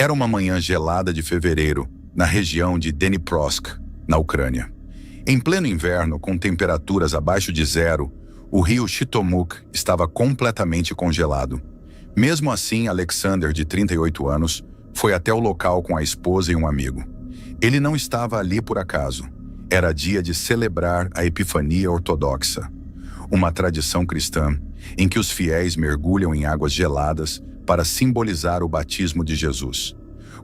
Era uma manhã gelada de fevereiro, na região de Dnipropetrovsk, na Ucrânia. Em pleno inverno, com temperaturas abaixo de zero, o rio Chitomuk estava completamente congelado. Mesmo assim, Alexander, de 38 anos, foi até o local com a esposa e um amigo. Ele não estava ali por acaso. Era dia de celebrar a Epifania Ortodoxa, uma tradição cristã em que os fiéis mergulham em águas geladas para simbolizar o batismo de Jesus.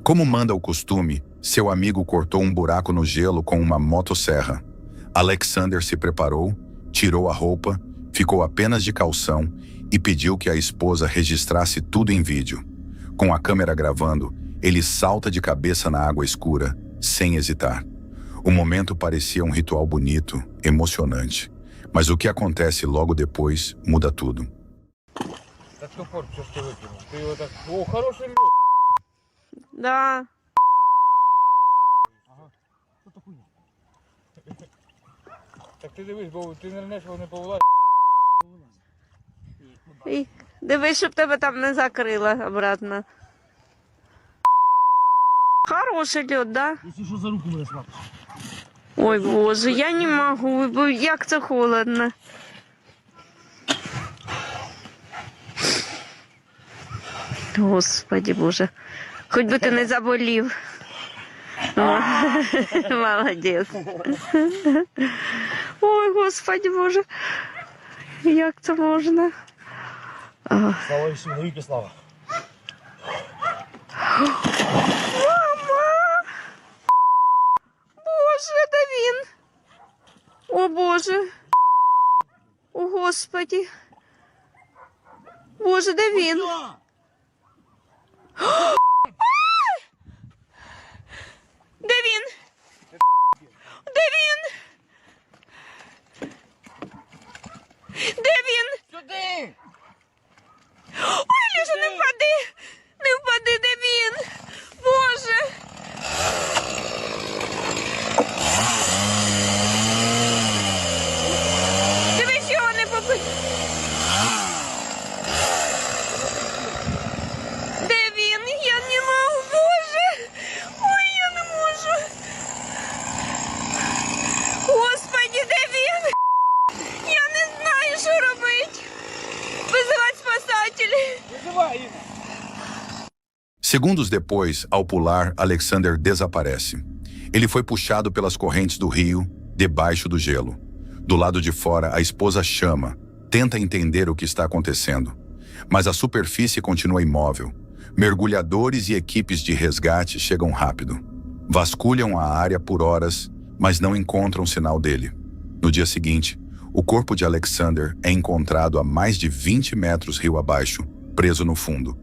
Como manda o costume, seu amigo cortou um buraco no gelo com uma motosserra. Alexander se preparou, tirou a roupa, ficou apenas de calção e pediu que a esposa registrasse tudo em vídeo. Com a câmera gravando, ele salta de cabeça na água escura, sem hesitar. O momento parecia um ritual bonito, emocionante. Mas o que acontece logo depois muda tudo. Да. Так ти дивись, бо ти нирнеш, вони повилазять. І дивись, щоб тебе там не закрило обратно. Хороший лід, да? Если что, за руку меня схватишь. Ой, Боже, я не можу, бо як це холодно. Господи Боже, хоч би ти не заболів. О, молодець. Ой, Господи Боже, як це можна? Слава Ісусу, навіки слава. Боже, де він? О, Боже. О, Господи. Боже, де він? Де він? Де він? Де він? Сюди! Ой, Люша, не впади! Не впади, де він? Боже! Дивись, його не попи... Де він? Я не можу, Боже! Ой, я не можу! Господи, де він? Я не знаю, що робити! Визивати спасателей! Визивай їх! Segundos depois, ao pular, Alexander desaparece. Ele foi puxado pelas correntes do rio, debaixo do gelo. Do lado de fora, a esposa chama, tenta entender o que está acontecendo. Mas a superfície continua imóvel. Mergulhadores e equipes de resgate chegam rápido. Vasculham a área por horas, mas não encontram sinal dele. No dia seguinte, o corpo de Alexander é encontrado a mais de 20 metros rio abaixo, preso no fundo.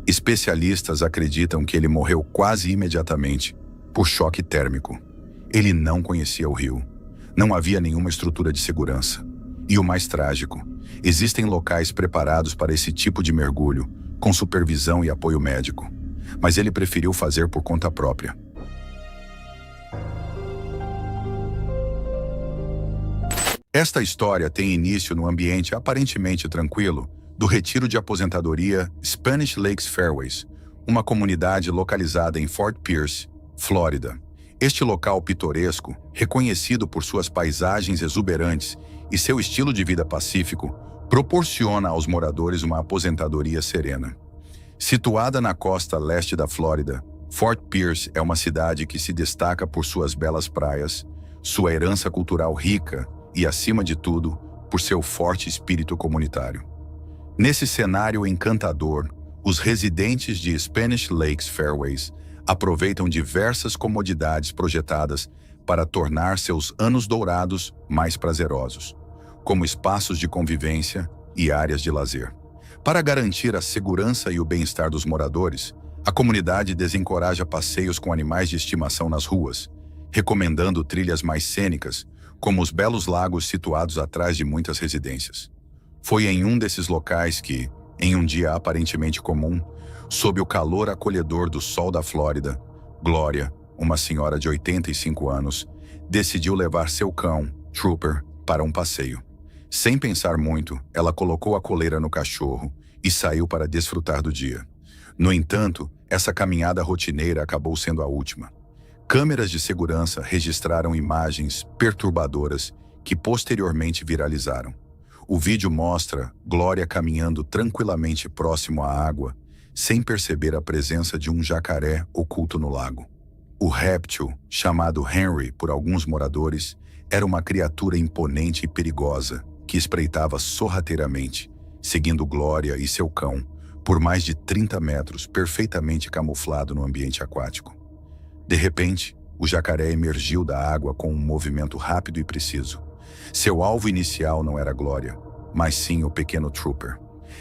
Especialistas acreditam que ele morreu quase imediatamente por choque térmico. Ele não conhecia o rio. Não havia nenhuma estrutura de segurança. E o mais trágico, existem locais preparados para esse tipo de mergulho, com supervisão e apoio médico. Mas ele preferiu fazer por conta própria. Esta história tem início no ambiente aparentemente tranquilo do retiro de aposentadoria Spanish Lakes Fairways, uma comunidade localizada em Fort Pierce, Flórida. Este local pitoresco, reconhecido por suas paisagens exuberantes e seu estilo de vida pacífico, proporciona aos moradores uma aposentadoria serena. Situada na costa leste da Flórida, Fort Pierce é uma cidade que se destaca por suas belas praias, sua herança cultural rica e, acima de tudo, por seu forte espírito comunitário. Nesse cenário encantador, os residentes de Spanish Lakes Fairways aproveitam diversas comodidades projetadas para tornar seus anos dourados mais prazerosos, como espaços de convivência e áreas de lazer. Para garantir a segurança e o bem-estar dos moradores, a comunidade desencoraja passeios com animais de estimação nas ruas, recomendando trilhas mais cênicas, como os belos lagos situados atrás de muitas residências. Foi em um desses locais que, em um dia aparentemente comum, sob o calor acolhedor do sol da Flórida, Glória, uma senhora de 85 anos, decidiu levar seu cão, Trooper, para um passeio. Sem pensar muito, ela colocou a coleira no cachorro e saiu para desfrutar do dia. No entanto, essa caminhada rotineira acabou sendo a última. Câmeras de segurança registraram imagens perturbadoras que posteriormente viralizaram. O vídeo mostra Glória caminhando tranquilamente próximo à água, sem perceber a presença de um jacaré oculto no lago. O réptil, chamado Henry por alguns moradores, era uma criatura imponente e perigosa que espreitava sorrateiramente, seguindo Glória e seu cão, por mais de 30 metros, perfeitamente camuflado no ambiente aquático. De repente, o jacaré emergiu da água com um movimento rápido e preciso. Seu alvo inicial não era Glória, mas sim o pequeno Trooper.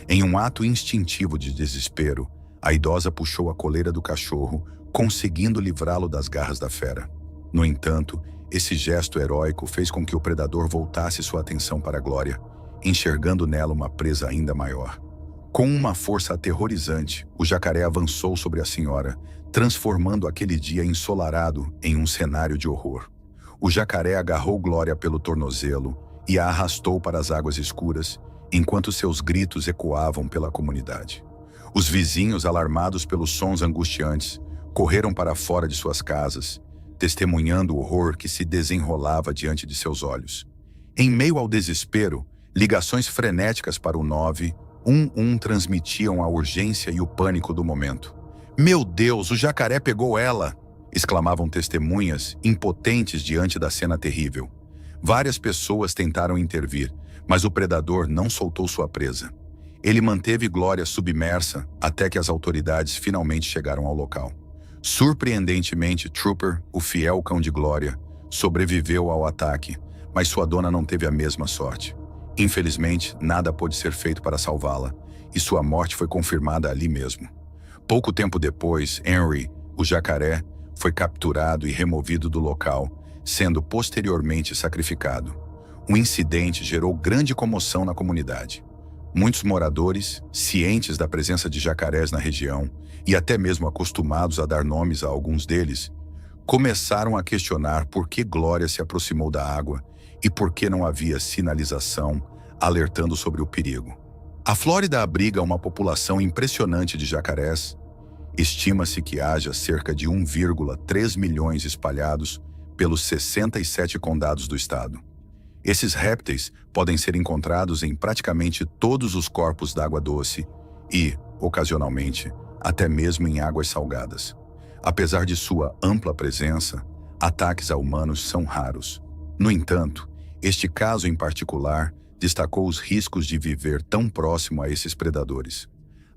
Em um ato instintivo de desespero, a idosa puxou a coleira do cachorro, conseguindo livrá-lo das garras da fera. No entanto, esse gesto heróico fez com que o predador voltasse sua atenção para Glória, enxergando nela uma presa ainda maior. Com uma força aterrorizante, o jacaré avançou sobre a senhora, transformando aquele dia ensolarado em um cenário de horror. O jacaré agarrou Glória pelo tornozelo e a arrastou para as águas escuras, enquanto seus gritos ecoavam pela comunidade. Os vizinhos, alarmados pelos sons angustiantes, correram para fora de suas casas, testemunhando o horror que se desenrolava diante de seus olhos. Em meio ao desespero, ligações frenéticas para o 911 transmitiam a urgência e o pânico do momento. "Meu Deus, o jacaré pegou ela!" exclamavam testemunhas, impotentes diante da cena terrível. Várias pessoas tentaram intervir, mas o predador não soltou sua presa. Ele manteve Glória submersa até que as autoridades finalmente chegaram ao local. Surpreendentemente, Trooper, o fiel cão de Glória, sobreviveu ao ataque, mas sua dona não teve a mesma sorte. Infelizmente, nada pôde ser feito para salvá-la, e sua morte foi confirmada ali mesmo. Pouco tempo depois, Henry, o jacaré, foi capturado e removido do local, sendo posteriormente sacrificado. O incidente gerou grande comoção na comunidade. Muitos moradores, cientes da presença de jacarés na região e até mesmo acostumados a dar nomes a alguns deles, começaram a questionar por que Glória se aproximou da água e por que não havia sinalização alertando sobre o perigo. A Flórida abriga uma população impressionante de jacarés. Estima-se que haja cerca de 1,3 milhões espalhados pelos 67 condados do estado. Esses répteis podem ser encontrados em praticamente todos os corpos d'água doce e, ocasionalmente, até mesmo em águas salgadas. Apesar de sua ampla presença, ataques a humanos são raros. No entanto, este caso em particular destacou os riscos de viver tão próximo a esses predadores.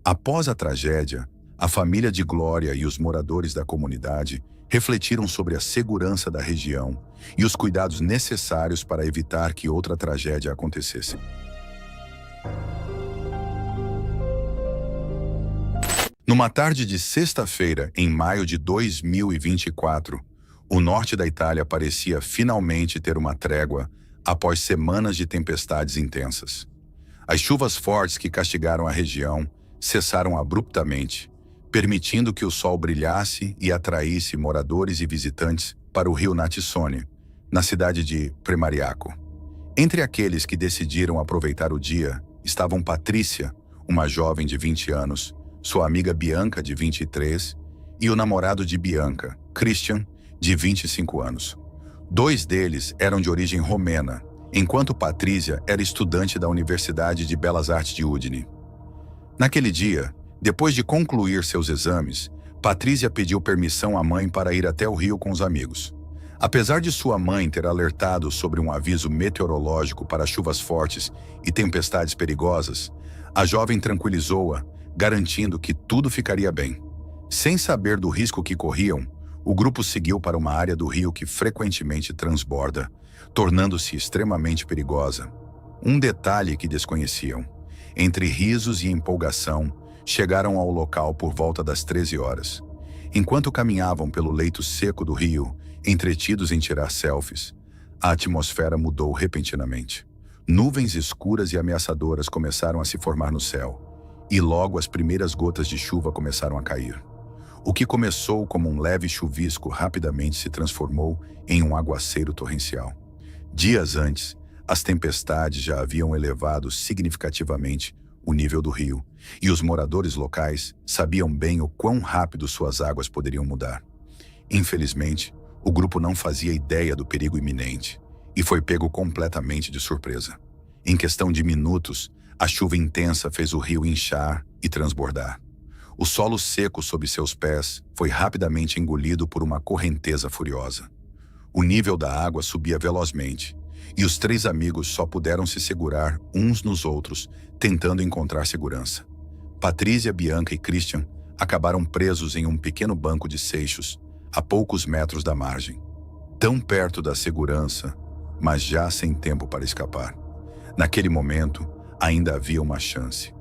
Após a tragédia, a família de Glória e os moradores da comunidade refletiram sobre a segurança da região e os cuidados necessários para evitar que outra tragédia acontecesse. Numa tarde de sexta-feira, em maio de 2024, o norte da Itália parecia finalmente ter uma trégua após semanas de tempestades intensas. As chuvas fortes que castigaram a região cessaram abruptamente, permitindo que o sol brilhasse e atraísse moradores e visitantes para o rio Natisone, na cidade de Premariaco. Entre aqueles que decidiram aproveitar o dia estavam Patrícia, uma jovem de 20 anos, sua amiga Bianca, de 23, e o namorado de Bianca, Christian, de 25 anos. Dois deles eram de origem romena, enquanto Patrícia era estudante da Universidade de Belas Artes de Udine. Naquele dia, depois de concluir seus exames, Patrícia pediu permissão à mãe para ir até o rio com os amigos. Apesar de sua mãe ter alertado sobre um aviso meteorológico para chuvas fortes e tempestades perigosas, a jovem tranquilizou-a, garantindo que tudo ficaria bem. Sem saber do risco que corriam, o grupo seguiu para uma área do rio que frequentemente transborda, tornando-se extremamente perigosa. Um detalhe que desconheciam: entre risos e empolgação, chegaram ao local por volta das 13 horas. Enquanto caminhavam pelo leito seco do rio, entretidos em tirar selfies, a atmosfera mudou repentinamente. Nuvens escuras e ameaçadoras começaram a se formar no céu, e logo as primeiras gotas de chuva começaram a cair. O que começou como um leve chuvisco rapidamente se transformou em um aguaceiro torrencial. Dias antes, as tempestades já haviam elevado significativamente o nível do rio, e os moradores locais sabiam bem o quão rápido suas águas poderiam mudar. Infelizmente, o grupo não fazia ideia do perigo iminente e foi pego completamente de surpresa. Em questão de minutos, a chuva intensa fez o rio inchar e transbordar. O solo seco sob seus pés foi rapidamente engolido por uma correnteza furiosa. O nível da água subia velozmente, e os três amigos só puderam se segurar uns nos outros, tentando encontrar segurança. Patrícia, Bianca e Christian acabaram presos em um pequeno banco de seixos, a poucos metros da margem. Tão perto da segurança, mas já sem tempo para escapar. Naquele momento, ainda havia uma chance: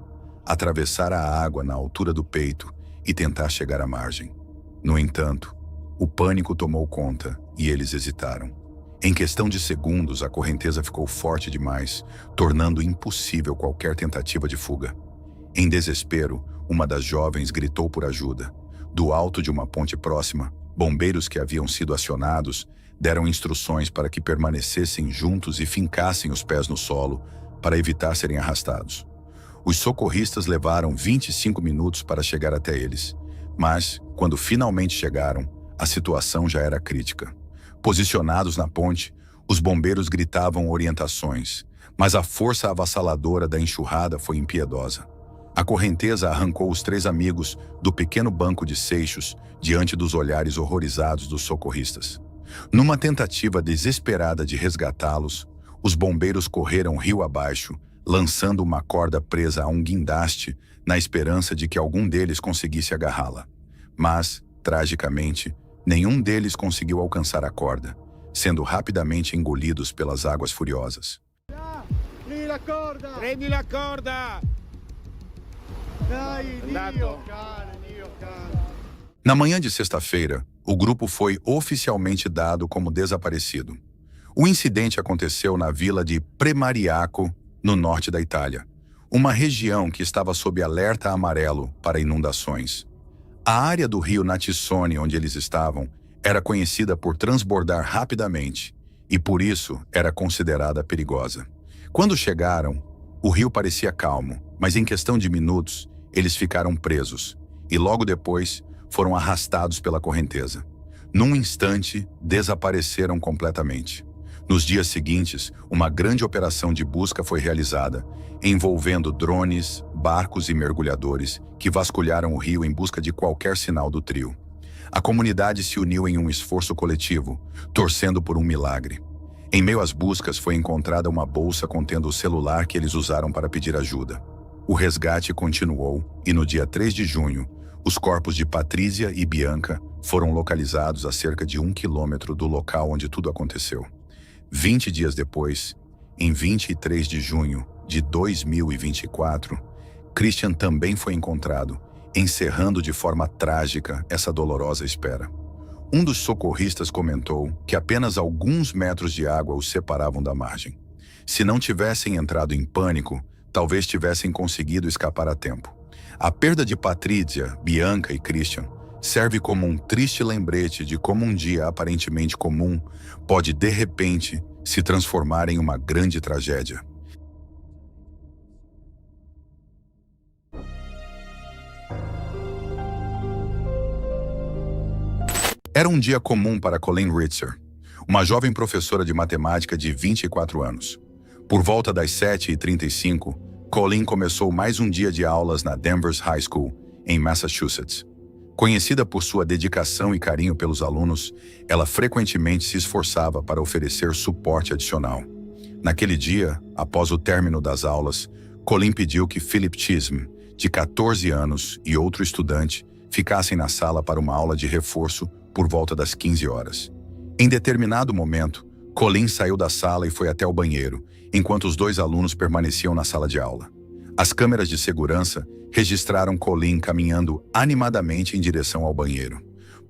atravessar a água na altura do peito e tentar chegar à margem. No entanto, o pânico tomou conta e eles hesitaram. Em questão de segundos, a correnteza ficou forte demais, tornando impossível qualquer tentativa de fuga. Em desespero, uma das jovens gritou por ajuda. Do alto de uma ponte próxima, bombeiros que haviam sido acionados deram instruções para que permanecessem juntos e fincassem os pés no solo para evitar serem arrastados. Os socorristas levaram 25 minutos para chegar até eles, mas, quando finalmente chegaram, a situação já era crítica. Posicionados na ponte, os bombeiros gritavam orientações, mas a força avassaladora da enxurrada foi impiedosa. A correnteza arrancou os três amigos do pequeno banco de seixos diante dos olhares horrorizados dos socorristas. Numa tentativa desesperada de resgatá-los, os bombeiros correram rio abaixo, lançando uma corda presa a um guindaste na esperança de que algum deles conseguisse agarrá-la. Mas, tragicamente, nenhum deles conseguiu alcançar a corda, sendo rapidamente engolidos pelas águas furiosas. Prendi la corda! Prendi la corda! Dai, Andato. Dio cane. Na manhã de sexta-feira, o grupo foi oficialmente dado como desaparecido. O incidente aconteceu na vila de Premariaco, no norte da Itália, uma região que estava sob alerta amarelo para inundações. A área do rio Natissone onde eles estavam era conhecida por transbordar rapidamente e por isso era considerada perigosa. Quando chegaram, o rio parecia calmo, mas em questão de minutos eles ficaram presos e logo depois foram arrastados pela correnteza. Num instante, desapareceram completamente. Nos dias seguintes, uma grande operação de busca foi realizada, envolvendo drones, barcos e mergulhadores que vasculharam o rio em busca de qualquer sinal do trio. A comunidade se uniu em um esforço coletivo, torcendo por um milagre. Em meio às buscas, foi encontrada uma bolsa contendo o celular que eles usaram para pedir ajuda. O resgate continuou e no dia 3 de junho, os corpos de Patrícia e Bianca foram localizados a cerca de 1 quilômetro do local onde tudo aconteceu. 20 dias depois, em 23 de junho de 2024, Christian também foi encontrado, encerrando de forma trágica essa dolorosa espera. Um dos socorristas comentou que apenas alguns metros de água os separavam da margem. Se não tivessem entrado em pânico, talvez tivessem conseguido escapar a tempo. A perda de Patrícia, Bianca e Christian serve como um triste lembrete de como um dia aparentemente comum pode, de repente, se transformar em uma grande tragédia. Era um dia comum para Colleen Ritzer, uma jovem professora de matemática de 24 anos. Por volta das 7h35, Colleen começou mais um dia de aulas na Danvers High School, em Massachusetts. Conhecida por sua dedicação e carinho pelos alunos, ela frequentemente se esforçava para oferecer suporte adicional. Naquele dia, após o término das aulas, Colleen pediu que Philip Chisholm, de 14 anos, e outro estudante ficassem na sala para uma aula de reforço por volta das 15 horas. Em determinado momento, Colleen saiu da sala e foi até o banheiro, enquanto os dois alunos permaneciam na sala de aula. As câmeras de segurança registraram Colleen caminhando animadamente em direção ao banheiro.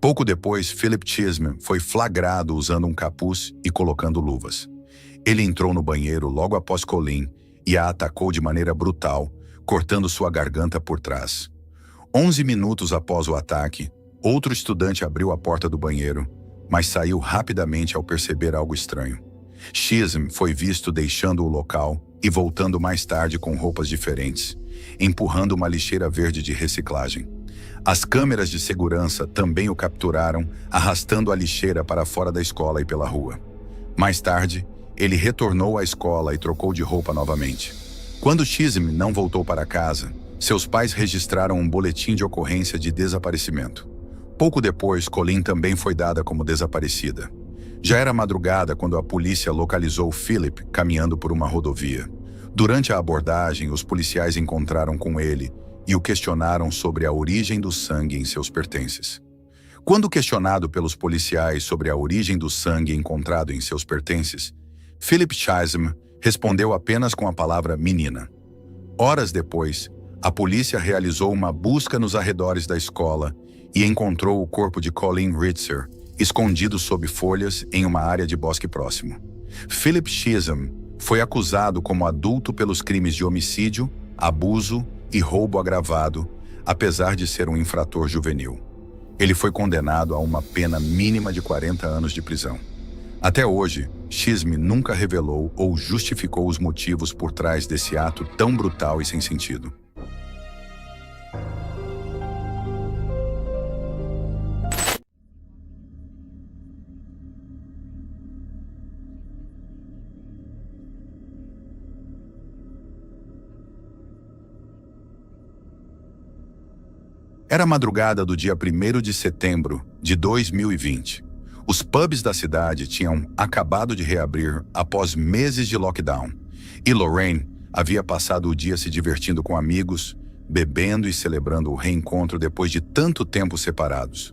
Pouco depois, Philip Chisholm foi flagrado usando um capuz e colocando luvas. Ele entrou no banheiro logo após Colleen e a atacou de maneira brutal, cortando sua garganta por trás. 11 minutos após o ataque, outro estudante abriu a porta do banheiro, mas saiu rapidamente ao perceber algo estranho. Chisholm foi visto deixando o local e voltando mais tarde com roupas diferentes, empurrando uma lixeira verde de reciclagem. As câmeras de segurança também o capturaram, arrastando a lixeira para fora da escola e pela rua. Mais tarde, ele retornou à escola e trocou de roupa novamente. Quando Chisholm não voltou para casa, seus pais registraram um boletim de ocorrência de desaparecimento. Pouco depois, Colleen também foi dada como desaparecida. Já era madrugada quando a polícia localizou Philip caminhando por uma rodovia. Durante a abordagem, os policiais encontraram com ele e o questionaram sobre a origem do sangue em seus pertences. Quando questionado pelos policiais sobre a origem do sangue encontrado em seus pertences, Philip Chisholm respondeu apenas com a palavra menina. Horas depois, a polícia realizou uma busca nos arredores da escola e encontrou o corpo de Colleen Ritzer escondido sob folhas em uma área de bosque próximo. Philip Chisholm foi acusado como adulto pelos crimes de homicídio, abuso e roubo agravado, apesar de ser um infrator juvenil. Ele foi condenado a uma pena mínima de 40 anos de prisão. Até hoje, Chisholm nunca revelou ou justificou os motivos por trás desse ato tão brutal e sem sentido. Era a madrugada do dia 1º de setembro de 2020. Os pubs da cidade tinham acabado de reabrir após meses de lockdown, e Lorraine havia passado o dia se divertindo com amigos, bebendo e celebrando o reencontro depois de tanto tempo separados.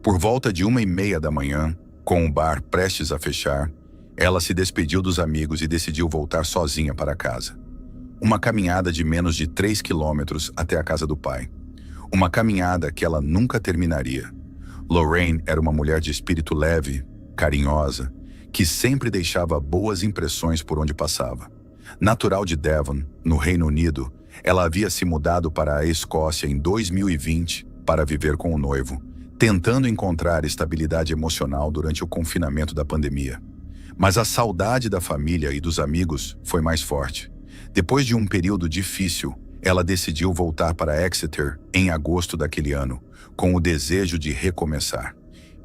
Por volta de 1h30 da manhã, com o bar prestes a fechar, ela se despediu dos amigos e decidiu voltar sozinha para casa. Uma caminhada de menos de 3 quilômetros até a casa do pai. Uma caminhada que ela nunca terminaria. Lorraine era uma mulher de espírito leve, carinhosa, que sempre deixava boas impressões por onde passava. Natural de Devon, no Reino Unido, ela havia se mudado para a Escócia em 2020 para viver com o noivo, tentando encontrar estabilidade emocional durante o confinamento da pandemia. Mas a saudade da família e dos amigos foi mais forte. Depois de um período difícil, ela decidiu voltar para Exeter em agosto daquele ano, com o desejo de recomeçar.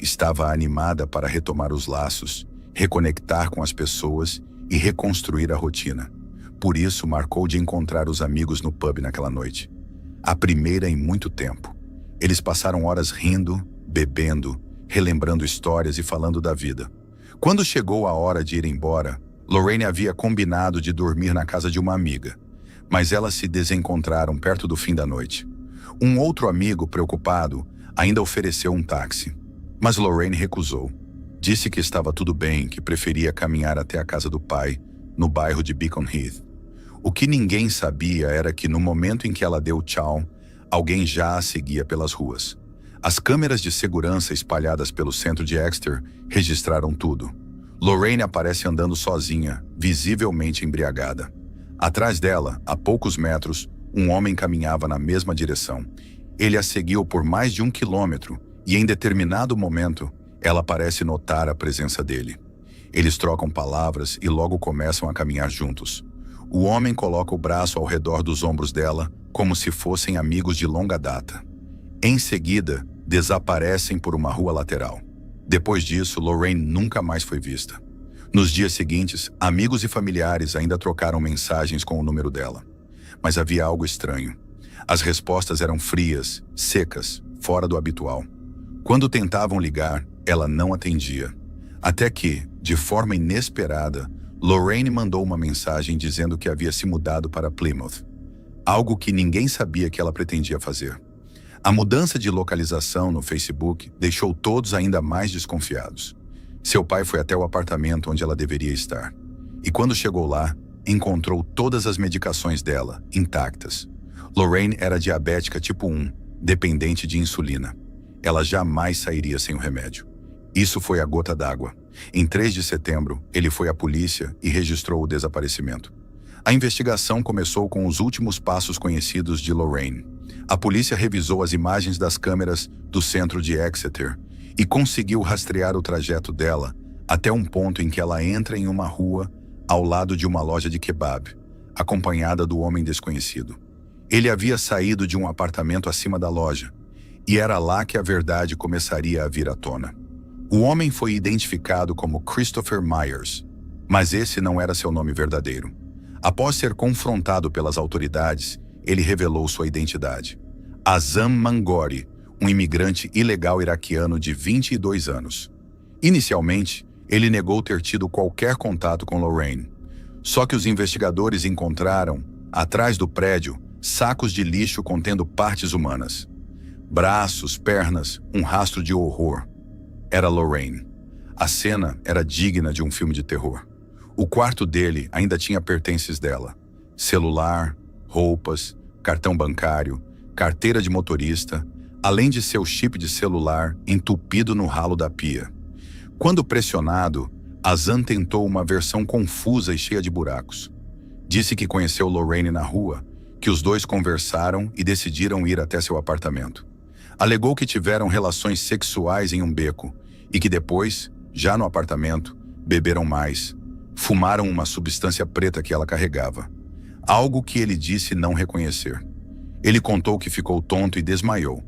Estava animada para retomar os laços, reconectar com as pessoas e reconstruir a rotina. Por isso, marcou de encontrar os amigos no pub naquela noite. A primeira em muito tempo. Eles passaram horas rindo, bebendo, relembrando histórias e falando da vida. Quando chegou a hora de ir embora, Lorraine havia combinado de dormir na casa de uma amiga, mas elas se desencontraram perto do fim da noite. Um outro amigo, preocupado, ainda ofereceu um táxi, mas Lorraine recusou. Disse que estava tudo bem, que preferia caminhar até a casa do pai, no bairro de Beacon Heath. O que ninguém sabia era que no momento em que ela deu tchau, alguém já a seguia pelas ruas. As câmeras de segurança espalhadas pelo centro de Exeter registraram tudo. Lorraine aparece andando sozinha, visivelmente embriagada. Atrás dela, a poucos metros, um homem caminhava na mesma direção. Ele a seguiu por mais de 1 quilômetro e, em determinado momento, ela parece notar a presença dele. Eles trocam palavras e logo começam a caminhar juntos. O homem coloca o braço ao redor dos ombros dela, como se fossem amigos de longa data. Em seguida, desaparecem por uma rua lateral. Depois disso, Lorraine nunca mais foi vista. Nos dias seguintes, amigos e familiares ainda trocaram mensagens com o número dela. Mas havia algo estranho. As respostas eram frias, secas, fora do habitual. Quando tentavam ligar, ela não atendia. Até que, de forma inesperada, Lorraine mandou uma mensagem dizendo que havia se mudado para Plymouth. Algo que ninguém sabia que ela pretendia fazer. A mudança de localização no Facebook deixou todos ainda mais desconfiados. Seu pai foi até o apartamento onde ela deveria estar. E quando chegou lá, encontrou todas as medicações dela, intactas. Lorraine era diabética tipo 1, dependente de insulina. Ela jamais sairia sem o remédio. Isso foi a gota d'água. Em 3 de setembro, ele foi à polícia e registrou o desaparecimento. A investigação começou com os últimos passos conhecidos de Lorraine. A polícia revisou as imagens das câmeras do centro de Exeter e conseguiu rastrear o trajeto dela até um ponto em que ela entra em uma rua ao lado de uma loja de kebab, acompanhada do homem desconhecido. Ele havia saído de um apartamento acima da loja, e era lá que a verdade começaria a vir à tona. O homem foi identificado como Christopher Myers, mas esse não era seu nome verdadeiro. Após ser confrontado pelas autoridades, ele revelou sua identidade. Azam Mangori, um imigrante ilegal iraquiano de 22 anos. Inicialmente, ele negou ter tido qualquer contato com Lorraine. Só que os investigadores encontraram, atrás do prédio, sacos de lixo contendo partes humanas. Braços, pernas, um rastro de horror. Era Lorraine. A cena era digna de um filme de terror. O quarto dele ainda tinha pertences dela. Celular, roupas, cartão bancário, carteira de motorista, além de seu chip de celular entupido no ralo da pia. Quando pressionado, Azam tentou uma versão confusa e cheia de buracos. Disse que conheceu Lorraine na rua, que os dois conversaram e decidiram ir até seu apartamento. Alegou que tiveram relações sexuais em um beco e que depois, já no apartamento, beberam mais, fumaram uma substância preta que ela carregava. Algo que ele disse não reconhecer. Ele contou que ficou tonto e desmaiou.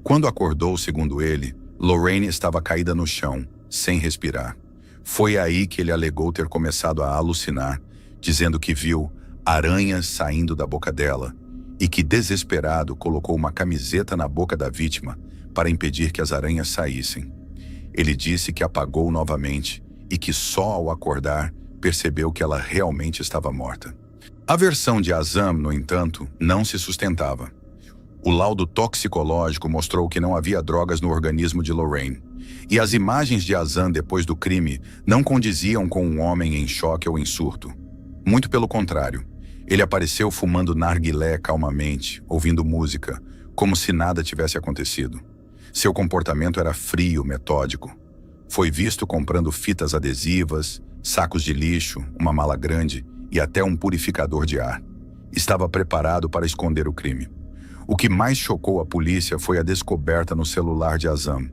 Quando acordou, segundo ele, Lorraine estava caída no chão, sem respirar. Foi aí que ele alegou ter começado a alucinar, dizendo que viu aranhas saindo da boca dela e que, desesperado, colocou uma camiseta na boca da vítima para impedir que as aranhas saíssem. Ele disse que apagou novamente e que só ao acordar percebeu que ela realmente estava morta. A versão de Azam, no entanto, não se sustentava. O laudo toxicológico mostrou que não havia drogas no organismo de Lorraine, e as imagens de Azam depois do crime não condiziam com um homem em choque ou em surto. Muito pelo contrário, ele apareceu fumando narguilé calmamente, ouvindo música, como se nada tivesse acontecido. Seu comportamento era frio, metódico. Foi visto comprando fitas adesivas, sacos de lixo, uma mala grande e até um purificador de ar. Estava preparado para esconder o crime. O que mais chocou a polícia foi a descoberta no celular de Azam.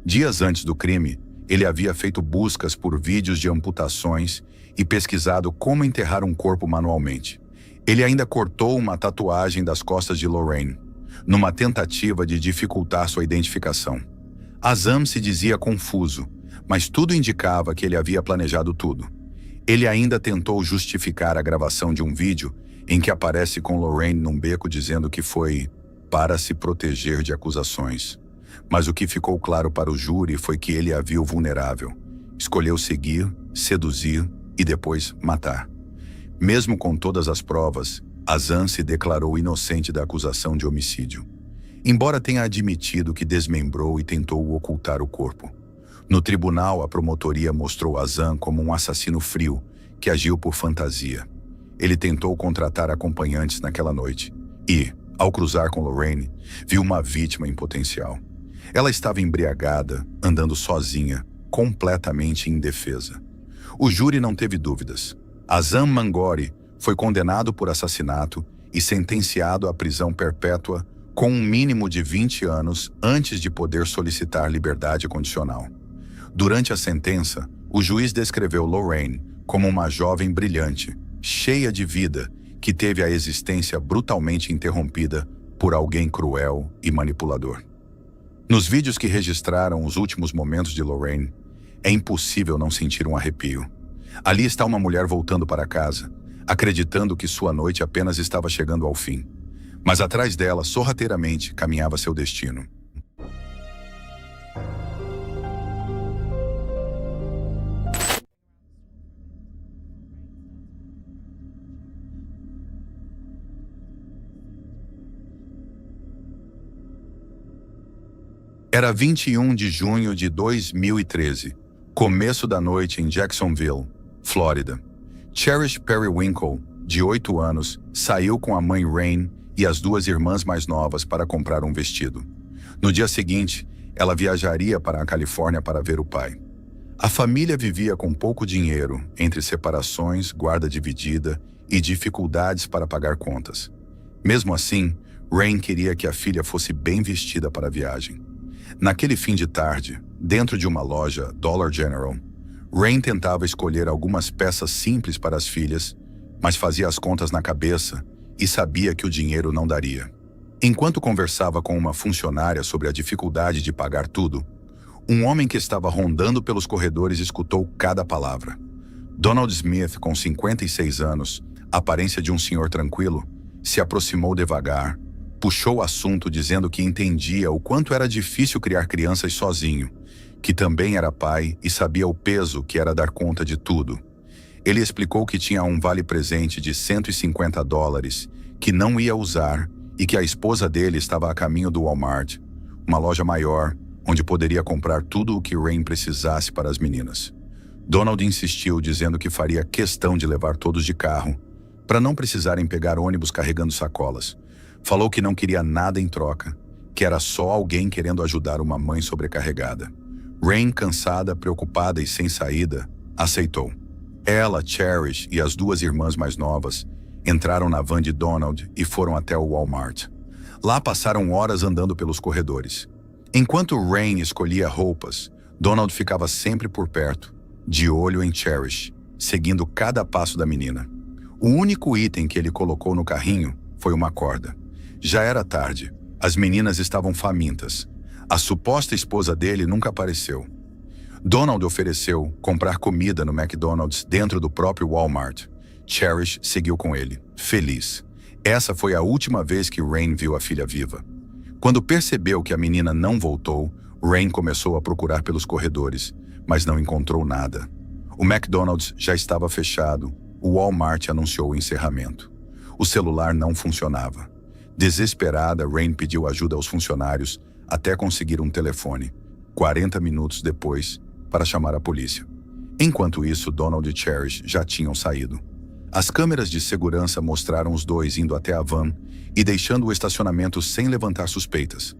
Dias antes do crime, ele havia feito buscas por vídeos de amputações e pesquisado como enterrar um corpo manualmente. Ele ainda cortou uma tatuagem das costas de Lorraine, numa tentativa de dificultar sua identificação. Azam se dizia confuso, mas tudo indicava que ele havia planejado tudo. Ele ainda tentou justificar a gravação de um vídeo em que aparece com Lorraine num beco dizendo que foi para se proteger de acusações. Mas o que ficou claro para o júri foi que ele a viu vulnerável. Escolheu seguir, seduzir e depois matar. Mesmo com todas as provas, Azam se declarou inocente da acusação de homicídio, embora tenha admitido que desmembrou e tentou ocultar o corpo. No tribunal, a promotoria mostrou Azam como um assassino frio que agiu por fantasia. Ele tentou contratar acompanhantes naquela noite e, ao cruzar com Lorraine, viu uma vítima em potencial. Ela estava embriagada, andando sozinha, completamente indefesa. O júri não teve dúvidas. Azam Mangori foi condenado por assassinato e sentenciado à prisão perpétua com um mínimo de 20 anos antes de poder solicitar liberdade condicional. Durante a sentença, o juiz descreveu Lorraine como uma jovem brilhante, cheia de vida, que teve a existência brutalmente interrompida por alguém cruel e manipulador. Nos vídeos que registraram os últimos momentos de Lorraine, é impossível não sentir um arrepio. Ali está uma mulher voltando para casa, acreditando que sua noite apenas estava chegando ao fim. Mas atrás dela, sorrateiramente, caminhava seu destino. Era 21 de junho de 2013, começo da noite em Jacksonville, Flórida. Cherish Periwinkle, de 8 anos, saiu com a mãe Rain e as duas irmãs mais novas para comprar um vestido. No dia seguinte, ela viajaria para a Califórnia para ver o pai. A família vivia com pouco dinheiro, entre separações, guarda dividida e dificuldades para pagar contas. Mesmo assim, Rain queria que a filha fosse bem vestida para a viagem. Naquele fim de tarde, dentro de uma loja Dollar General, Rain tentava escolher algumas peças simples para as filhas, mas fazia as contas na cabeça e sabia que o dinheiro não daria. Enquanto conversava com uma funcionária sobre a dificuldade de pagar tudo, um homem que estava rondando pelos corredores escutou cada palavra. Donald Smith, com 56 anos, aparência de um senhor tranquilo, se aproximou devagar, puxou o assunto dizendo que entendia o quanto era difícil criar crianças sozinho, que também era pai e sabia o peso que era dar conta de tudo. Ele explicou que tinha um vale-presente de $150 que não ia usar e que a esposa dele estava a caminho do Walmart, uma loja maior, onde poderia comprar tudo o que Rain precisasse para as meninas. Donald insistiu, dizendo que faria questão de levar todos de carro, para não precisarem pegar ônibus carregando sacolas. Falou que não queria nada em troca, que era só alguém querendo ajudar uma mãe sobrecarregada. Rain, cansada, preocupada e sem saída, aceitou. Ela, Cherish e as duas irmãs mais novas entraram na van de Donald e foram até o Walmart. Lá passaram horas andando pelos corredores. Enquanto Rain escolhia roupas, Donald ficava sempre por perto, de olho em Cherish, seguindo cada passo da menina. O único item que ele colocou no carrinho foi uma corda. Já era tarde. As meninas estavam famintas. A suposta esposa dele nunca apareceu. Donald ofereceu comprar comida no McDonald's dentro do próprio Walmart. Cherish seguiu com ele, feliz. Essa foi a última vez que Rain viu a filha viva. Quando percebeu que a menina não voltou, Rain começou a procurar pelos corredores, mas não encontrou nada. O McDonald's já estava fechado. O Walmart anunciou o encerramento. O celular não funcionava. Desesperada, Rain pediu ajuda aos funcionários até conseguir um telefone, 40 minutos depois, para chamar a polícia. Enquanto isso, Donald e Cherish já tinham saído. As câmeras de segurança mostraram os dois indo até a van e deixando o estacionamento sem levantar suspeitas.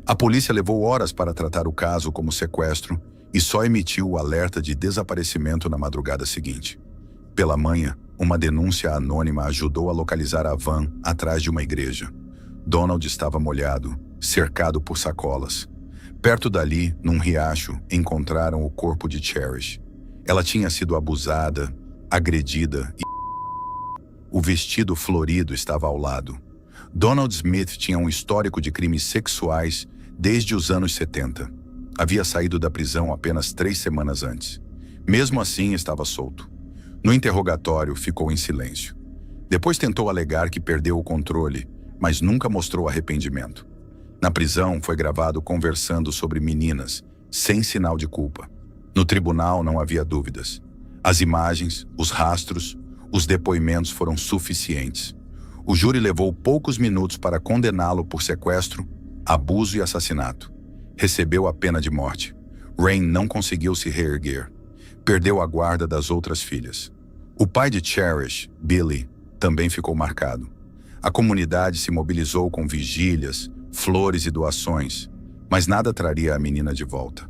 A polícia levou horas para tratar o caso como sequestro e só emitiu o alerta de desaparecimento na madrugada seguinte. Pela manhã, uma denúncia anônima ajudou a localizar a van atrás de uma igreja. Donald estava molhado, cercado por sacolas. Perto dali, num riacho, encontraram o corpo de Cherish. Ela tinha sido abusada, agredida e o vestido florido estava ao lado. Donald Smith tinha um histórico de crimes sexuais desde os anos 70. Havia saído da prisão apenas 3 semanas antes. Mesmo assim, estava solto. No interrogatório, ficou em silêncio. Depois tentou alegar que perdeu o controle, mas nunca mostrou arrependimento. Na prisão, foi gravado conversando sobre meninas, sem sinal de culpa. No tribunal, não havia dúvidas. As imagens, os rastros, os depoimentos foram suficientes. O júri levou poucos minutos para condená-lo por sequestro, abuso e assassinato. Recebeu a pena de morte. Rain não conseguiu se reerguer. Perdeu a guarda das outras filhas. O pai de Cherish, Billy, também ficou marcado. A comunidade se mobilizou com vigílias, flores e doações, mas nada traria a menina de volta.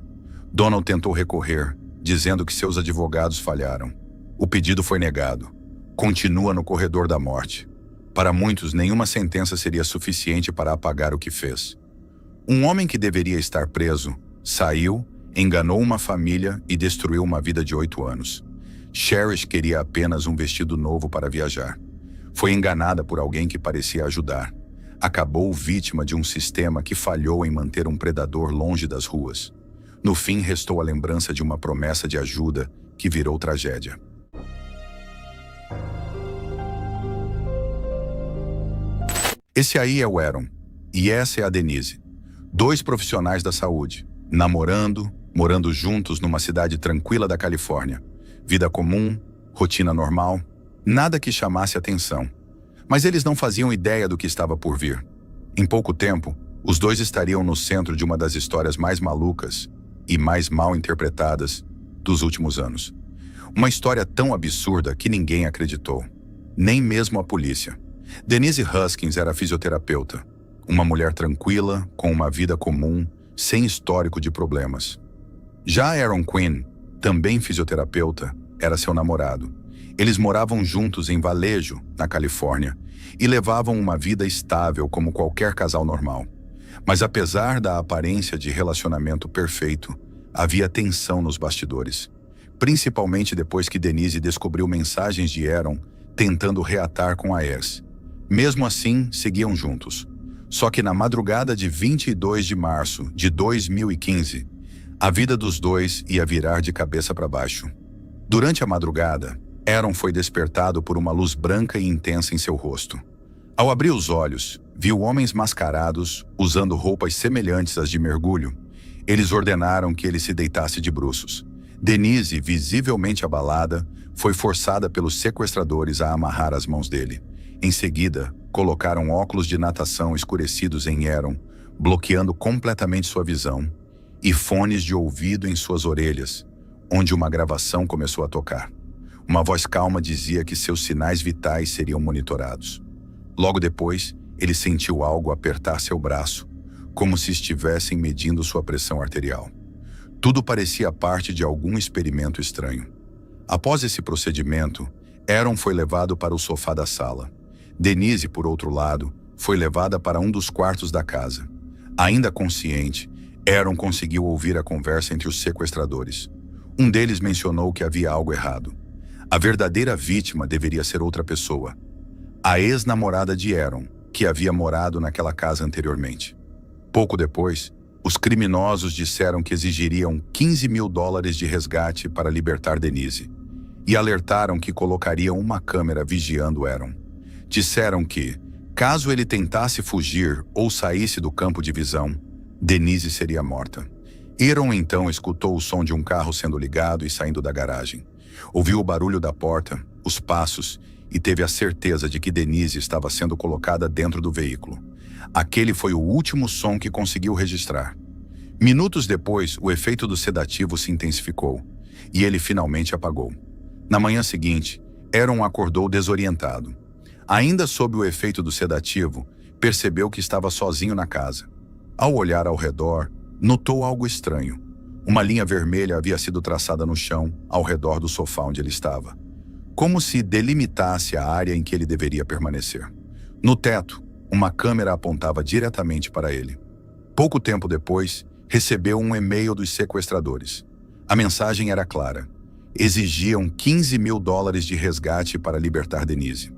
Donald tentou recorrer, dizendo que seus advogados falharam. O pedido foi negado. Continua no corredor da morte. Para muitos, nenhuma sentença seria suficiente para apagar o que fez. Um homem que deveria estar preso, saiu, enganou uma família e destruiu uma vida de 8 anos. Cherish queria apenas um vestido novo para viajar. Foi enganada por alguém que parecia ajudar. Acabou vítima de um sistema que falhou em manter um predador longe das ruas. No fim, restou a lembrança de uma promessa de ajuda que virou tragédia. Esse aí é o Aaron, e essa é a Denise. 2 profissionais da saúde, namorando, morando juntos numa cidade tranquila da Califórnia. Vida comum, rotina normal, nada que chamasse atenção. Mas eles não faziam ideia do que estava por vir. Em pouco tempo, os dois estariam no centro de uma das histórias mais malucas e mais mal interpretadas dos últimos anos. Uma história tão absurda que ninguém acreditou, nem mesmo a polícia. Denise Huskins era fisioterapeuta, uma mulher tranquila, com uma vida comum, sem histórico de problemas. Já Aaron Quinn, também fisioterapeuta, era seu namorado. Eles moravam juntos em Vallejo, na Califórnia, e levavam uma vida estável como qualquer casal normal. Mas apesar da aparência de relacionamento perfeito, havia tensão nos bastidores. principalmente depois que Denise descobriu mensagens de Aaron tentando reatar com a ex. Mesmo assim, seguiam juntos. Só que na madrugada de 22 de março de 2015, a vida dos dois ia virar de cabeça para baixo. Durante a madrugada, Aaron foi despertado por uma luz branca e intensa em seu rosto. Ao abrir os olhos, viu homens mascarados, usando roupas semelhantes às de mergulho. Eles ordenaram que ele se deitasse de bruços. Denise, visivelmente abalada, foi forçada pelos sequestradores a amarrar as mãos dele. Em seguida, colocaram óculos de natação escurecidos em Aaron, bloqueando completamente sua visão, e fones de ouvido em suas orelhas, onde uma gravação começou a tocar. Uma voz calma dizia que seus sinais vitais seriam monitorados. Logo depois, ele sentiu algo apertar seu braço, como se estivessem medindo sua pressão arterial. Tudo parecia parte de algum experimento estranho. Após esse procedimento, Aaron foi levado para o sofá da sala. Denise, por outro lado, foi levada para um dos quartos da casa. Ainda consciente, Aaron conseguiu ouvir a conversa entre os sequestradores. Um deles mencionou que havia algo errado. A verdadeira vítima deveria ser outra pessoa. A ex-namorada de Aaron, que havia morado naquela casa anteriormente. Pouco depois, os criminosos disseram que exigiriam $15 mil de resgate para libertar Denise e alertaram que colocariam uma câmera vigiando Aaron. Disseram que, caso ele tentasse fugir ou saísse do campo de visão, Denise seria morta. Aaron então escutou o som de um carro sendo ligado e saindo da garagem. Ouviu o barulho da porta, os passos e teve a certeza de que Denise estava sendo colocada dentro do veículo. Aquele foi o último som que conseguiu registrar. Minutos depois, o efeito do sedativo se intensificou e ele finalmente apagou. Na manhã seguinte, Aaron acordou desorientado. Ainda sob o efeito do sedativo, percebeu que estava sozinho na casa. Ao olhar ao redor, notou algo estranho. Uma linha vermelha havia sido traçada no chão, ao redor do sofá onde ele estava, como se delimitasse a área em que ele deveria permanecer. No teto, uma câmera apontava diretamente para ele. Pouco tempo depois, recebeu um e-mail dos sequestradores. A mensagem era clara. Exigiam $15 mil de resgate para libertar Denise.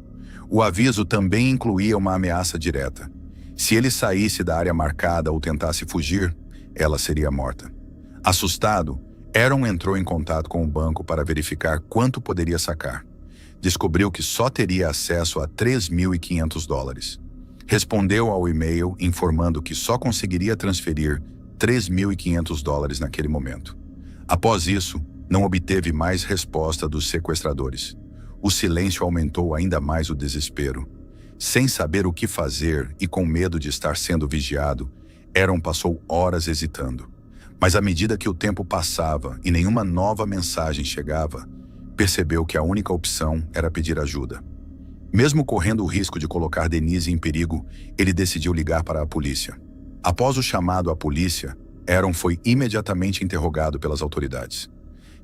O aviso também incluía uma ameaça direta. Se ele saísse da área marcada ou tentasse fugir, ela seria morta. Assustado, Aaron entrou em contato com o banco para verificar quanto poderia sacar. Descobriu que só teria acesso a $3.500. Respondeu ao e-mail informando que só conseguiria transferir $3.500 naquele momento. Após isso, não obteve mais resposta dos sequestradores. O silêncio aumentou ainda mais o desespero. Sem saber o que fazer e com medo de estar sendo vigiado, Aaron passou horas hesitando. Mas à medida que o tempo passava e nenhuma nova mensagem chegava, percebeu que a única opção era pedir ajuda. Mesmo correndo o risco de colocar Denise em perigo, ele decidiu ligar para a polícia. Após o chamado à polícia, Aaron foi imediatamente interrogado pelas autoridades.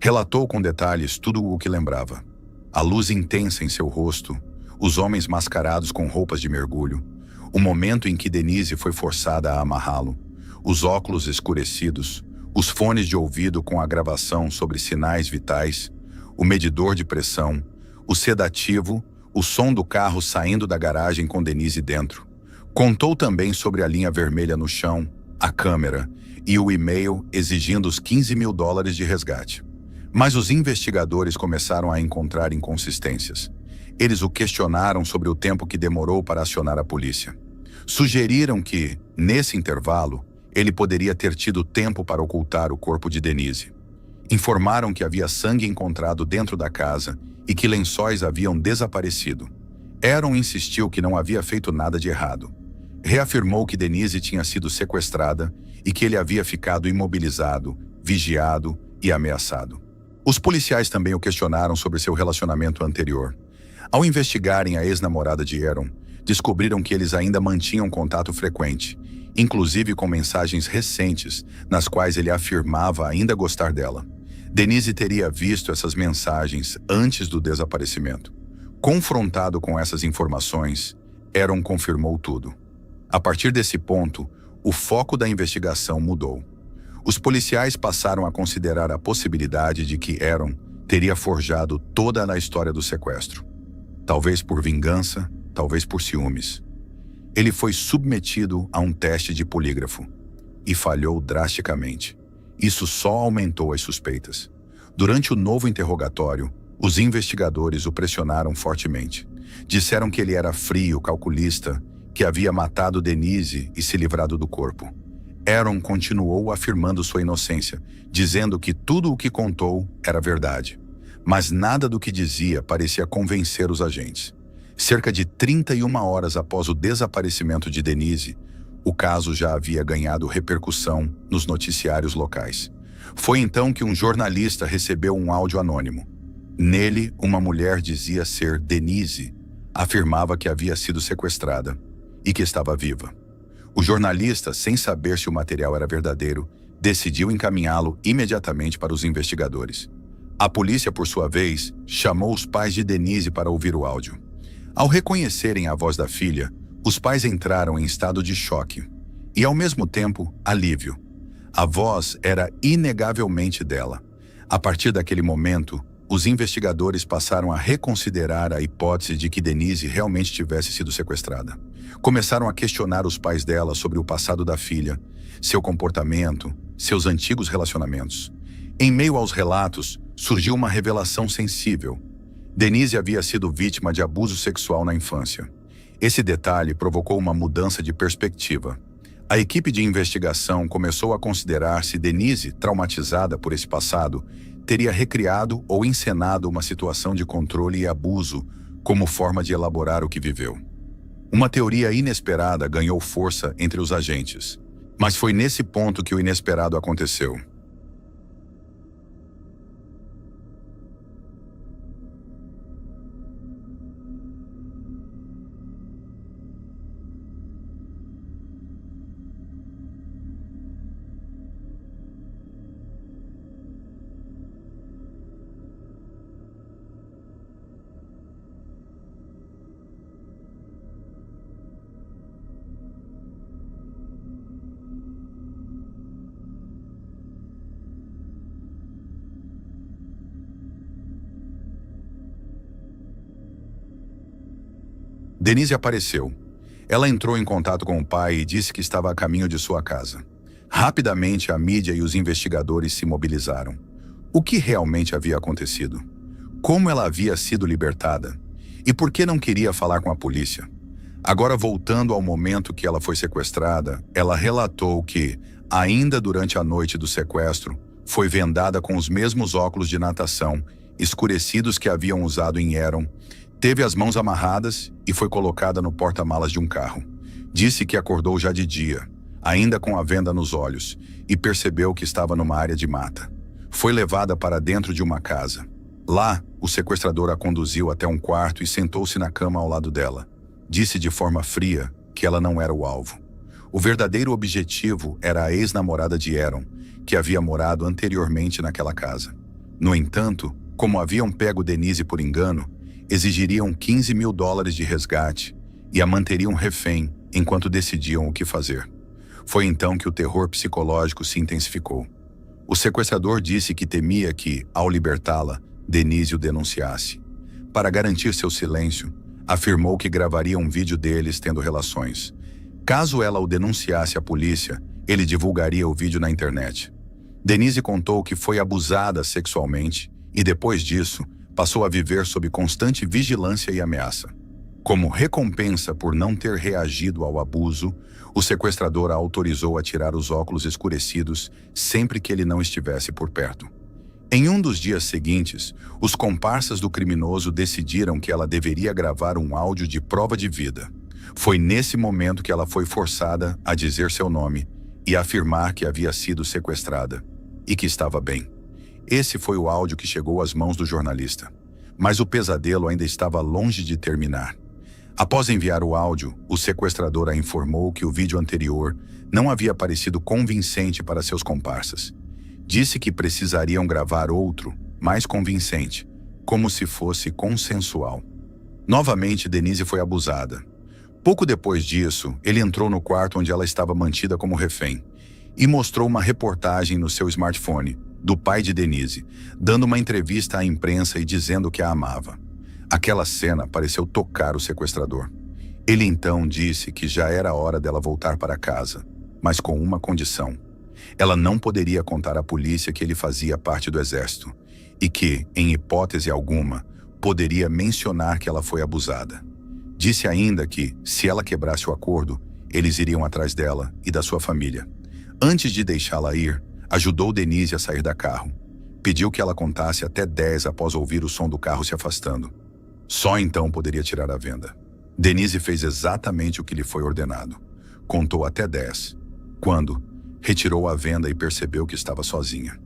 Relatou com detalhes tudo o que lembrava. A luz intensa em seu rosto, os homens mascarados com roupas de mergulho, o momento em que Denise foi forçada a amarrá-lo, os óculos escurecidos, os fones de ouvido com a gravação sobre sinais vitais, o medidor de pressão, o sedativo, o som do carro saindo da garagem com Denise dentro. Contou também sobre a linha vermelha no chão, a câmera e o e-mail exigindo os $15 mil de resgate. Mas os investigadores começaram a encontrar inconsistências. Eles o questionaram sobre o tempo que demorou para acionar a polícia. Sugeriram que, nesse intervalo, ele poderia ter tido tempo para ocultar o corpo de Denise. Informaram que havia sangue encontrado dentro da casa e que lençóis haviam desaparecido. Aaron insistiu que não havia feito nada de errado. Reafirmou que Denise tinha sido sequestrada e que ele havia ficado imobilizado, vigiado e ameaçado. Os policiais também o questionaram sobre seu relacionamento anterior. Ao investigarem a ex-namorada de Aaron, descobriram que eles ainda mantinham contato frequente, inclusive com mensagens recentes nas quais ele afirmava ainda gostar dela. Denise teria visto essas mensagens antes do desaparecimento. Confrontado com essas informações, Aaron confirmou tudo. A partir desse ponto, o foco da investigação mudou. Os policiais passaram a considerar a possibilidade de que Aaron teria forjado toda a história do sequestro. Talvez por vingança, talvez por ciúmes. Ele foi submetido a um teste de polígrafo e falhou drasticamente. Isso só aumentou as suspeitas. Durante o novo interrogatório, os investigadores o pressionaram fortemente. Disseram que ele era frio, calculista, que havia matado Denise e se livrado do corpo. Aaron continuou afirmando sua inocência, dizendo que tudo o que contou era verdade. Mas nada do que dizia parecia convencer os agentes. Cerca de 31 horas após o desaparecimento de Denise, o caso já havia ganhado repercussão nos noticiários locais. Foi então que um jornalista recebeu um áudio anônimo. Nele, uma mulher dizia ser Denise, afirmava que havia sido sequestrada e que estava viva. O jornalista, sem saber se o material era verdadeiro, decidiu encaminhá-lo imediatamente para os investigadores. A polícia, por sua vez, chamou os pais de Denise para ouvir o áudio. Ao reconhecerem a voz da filha, os pais entraram em estado de choque e, ao mesmo tempo, alívio. A voz era inegavelmente dela. A partir daquele momento, os investigadores passaram a reconsiderar a hipótese de que Denise realmente tivesse sido sequestrada. Começaram a questionar os pais dela sobre o passado da filha, seu comportamento, seus antigos relacionamentos. Em meio aos relatos, surgiu uma revelação sensível. Denise havia sido vítima de abuso sexual na infância. Esse detalhe provocou uma mudança de perspectiva. A equipe de investigação começou a considerar se Denise, traumatizada por esse passado, teria recriado ou encenado uma situação de controle e abuso como forma de elaborar o que viveu. Uma teoria inesperada ganhou força entre os agentes, mas foi nesse ponto que o inesperado aconteceu. Denise apareceu. Ela entrou em contato com o pai e disse que estava a caminho de sua casa. Rapidamente, a mídia e os investigadores se mobilizaram. O que realmente havia acontecido? Como ela havia sido libertada? E por que não queria falar com a polícia? Agora, voltando ao momento que ela foi sequestrada, ela relatou que, ainda durante a noite do sequestro, foi vendada com os mesmos óculos de natação, escurecidos que haviam usado em Aaron, teve as mãos amarradas e foi colocada no porta-malas de um carro. Disse que acordou já de dia, ainda com a venda nos olhos, e percebeu que estava numa área de mata. Foi levada para dentro de uma casa. Lá, o sequestrador a conduziu até um quarto e sentou-se na cama ao lado dela. Disse de forma fria que ela não era o alvo. O verdadeiro objetivo era a ex-namorada de Aaron, que havia morado anteriormente naquela casa. No entanto, como haviam pego Denise por engano, exigiriam $15 mil de resgate e a manteriam refém enquanto decidiam o que fazer. Foi então que o terror psicológico se intensificou. O sequestrador disse que temia que, ao libertá-la, Denise o denunciasse. Para garantir seu silêncio, afirmou que gravaria um vídeo deles tendo relações. Caso ela o denunciasse à polícia, ele divulgaria o vídeo na internet. Denise contou que foi abusada sexualmente e, depois disso, passou a viver sob constante vigilância e ameaça. Como recompensa por não ter reagido ao abuso, o sequestrador a autorizou a tirar os óculos escurecidos sempre que ele não estivesse por perto. Em um dos dias seguintes, os comparsas do criminoso decidiram que ela deveria gravar um áudio de prova de vida. Foi nesse momento que ela foi forçada a dizer seu nome e afirmar que havia sido sequestrada e que estava bem. Esse foi o áudio que chegou às mãos do jornalista. Mas o pesadelo ainda estava longe de terminar. Após enviar o áudio, o sequestrador a informou que o vídeo anterior não havia parecido convincente para seus comparsas. Disse que precisariam gravar outro, mais convincente, como se fosse consensual. Novamente, Denise foi abusada. Pouco depois disso, ele entrou no quarto onde ela estava mantida como refém. e mostrou uma reportagem no seu smartphone do pai de Denise, dando uma entrevista à imprensa e dizendo que a amava. Aquela cena pareceu tocar o sequestrador. Ele então disse que já era hora dela voltar para casa, mas com uma condição. Ela não poderia contar à polícia que ele fazia parte do exército e que, em hipótese alguma, poderia mencionar que ela foi abusada. Disse ainda que, se ela quebrasse o acordo, eles iriam atrás dela e da sua família. Antes de deixá-la ir, ajudou Denise a sair da carro. Pediu que ela contasse até 10 após ouvir o som do carro se afastando. Só então poderia tirar a venda. Denise fez exatamente o que lhe foi ordenado. Contou até 10. Quando retirou a venda e percebeu que estava sozinha.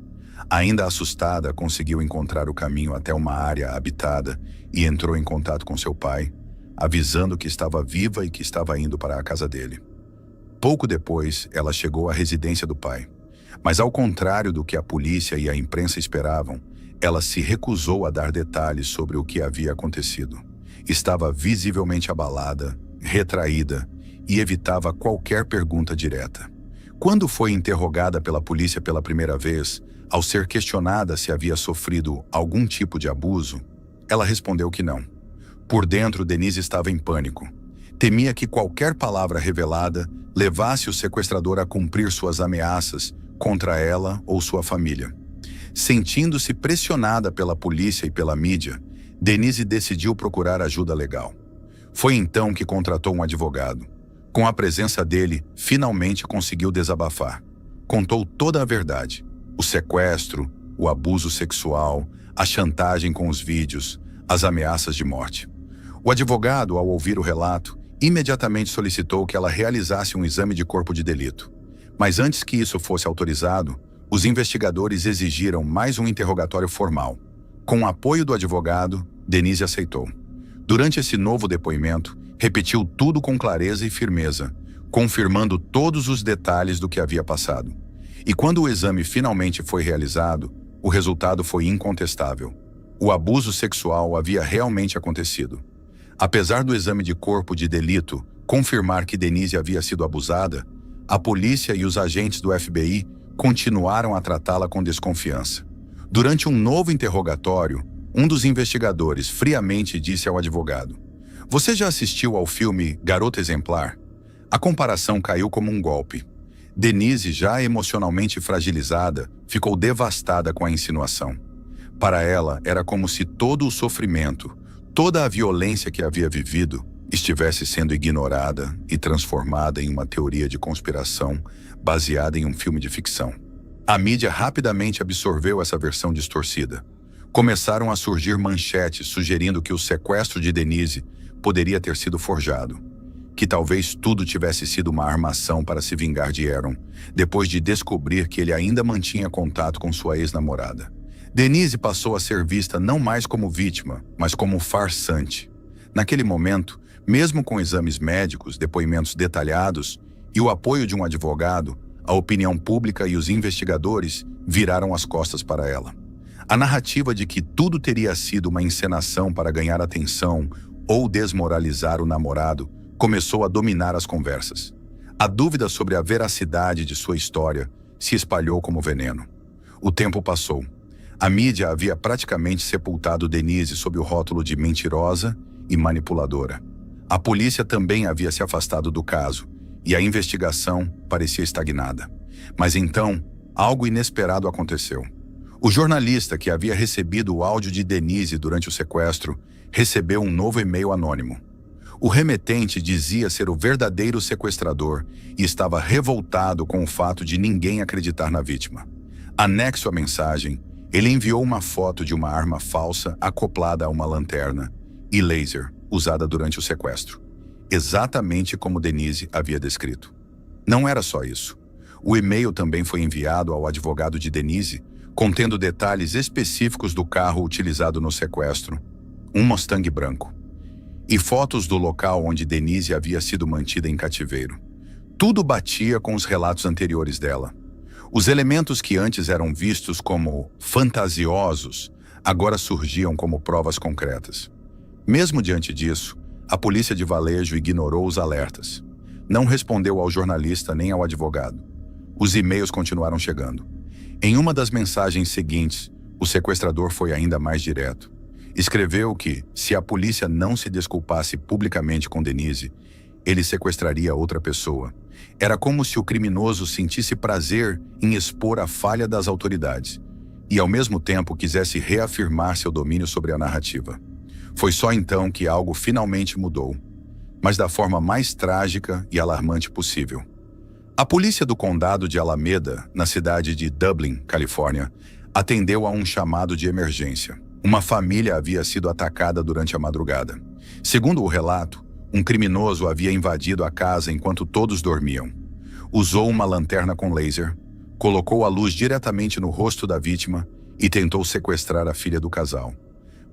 Ainda assustada, conseguiu encontrar o caminho até uma área habitada e entrou em contato com seu pai, avisando que estava viva e que estava indo para a casa dele. Pouco depois, ela chegou à residência do pai. Mas ao contrário do que a polícia e a imprensa esperavam, ela se recusou a dar detalhes sobre o que havia acontecido. Estava visivelmente abalada, retraída e evitava qualquer pergunta direta. Quando foi interrogada pela polícia pela primeira vez, ao ser questionada se havia sofrido algum tipo de abuso, ela respondeu que não. Por dentro, Denise estava em pânico. Temia que qualquer palavra revelada levasse o sequestrador a cumprir suas ameaças contra ela ou sua família. Sentindo-se pressionada pela polícia e pela mídia, Denise decidiu procurar ajuda legal. Foi então que contratou um advogado. Com a presença dele, finalmente conseguiu desabafar. Contou toda a verdade: o sequestro, o abuso sexual, a chantagem com os vídeos, as ameaças de morte. O advogado, ao ouvir o relato, imediatamente solicitou que ela realizasse um exame de corpo de delito. Mas antes que isso fosse autorizado, os investigadores exigiram mais um interrogatório formal. Com o apoio do advogado, Denise aceitou. Durante esse novo depoimento, repetiu tudo com clareza e firmeza, confirmando todos os detalhes do que havia passado. E quando o exame finalmente foi realizado, o resultado foi incontestável. O abuso sexual havia realmente acontecido. Apesar do exame de corpo de delito confirmar que Denise havia sido abusada, a polícia e os agentes do FBI continuaram a tratá-la com desconfiança. Durante um novo interrogatório, um dos investigadores friamente disse ao advogado: "Você já assistiu ao filme Garota Exemplar?" A comparação caiu como um golpe. Denise, já emocionalmente fragilizada, ficou devastada com a insinuação. Para ela, era como se todo o sofrimento, toda a violência que havia vivido, estivesse sendo ignorada e transformada em uma teoria de conspiração baseada em um filme de ficção. A mídia rapidamente absorveu essa versão distorcida. Começaram a surgir manchetes sugerindo que o sequestro de Denise poderia ter sido forjado, que talvez tudo tivesse sido uma armação para se vingar de Aaron, depois de descobrir que ele ainda mantinha contato com sua ex-namorada. Denise passou a ser vista não mais como vítima, mas como farsante. Naquele momento, mesmo com exames médicos, depoimentos detalhados e o apoio de um advogado, a opinião pública e os investigadores viraram as costas para ela. A narrativa de que tudo teria sido uma encenação para ganhar atenção ou desmoralizar o namorado começou a dominar as conversas. A dúvida sobre a veracidade de sua história se espalhou como veneno. O tempo passou. A mídia havia praticamente sepultado Denise sob o rótulo de mentirosa e manipuladora. A polícia também havia se afastado do caso e a investigação parecia estagnada. Mas então, algo inesperado aconteceu. O jornalista que havia recebido o áudio de Denise durante o sequestro recebeu um novo e-mail anônimo. O remetente dizia ser o verdadeiro sequestrador e estava revoltado com o fato de ninguém acreditar na vítima. Anexo à mensagem, ele enviou uma foto de uma arma falsa acoplada a uma lanterna e laser usada durante o sequestro, exatamente como Denise havia descrito. Não era só isso. O e-mail também foi enviado ao advogado de Denise, contendo detalhes específicos do carro utilizado no sequestro, um Mustang branco, e fotos do local onde Denise havia sido mantida em cativeiro. Tudo batia com os relatos anteriores dela. Os elementos que antes eram vistos como fantasiosos, agora surgiam como provas concretas. Mesmo diante disso, a polícia de Valejo ignorou os alertas. Não respondeu ao jornalista nem ao advogado. Os e-mails continuaram chegando. Em uma das mensagens seguintes, o sequestrador foi ainda mais direto. Escreveu que, se a polícia não se desculpasse publicamente com Denise, ele sequestraria outra pessoa. Era como se o criminoso sentisse prazer em expor a falha das autoridades e, ao mesmo tempo, quisesse reafirmar seu domínio sobre a narrativa. Foi só então que algo finalmente mudou, mas da forma mais trágica e alarmante possível. A polícia do condado de Alameda, na cidade de Dublin, Califórnia, atendeu a um chamado de emergência. Uma família havia sido atacada durante a madrugada. Segundo o relato, um criminoso havia invadido a casa enquanto todos dormiam. Usou uma lanterna com laser, colocou a luz diretamente no rosto da vítima e tentou sequestrar a filha do casal.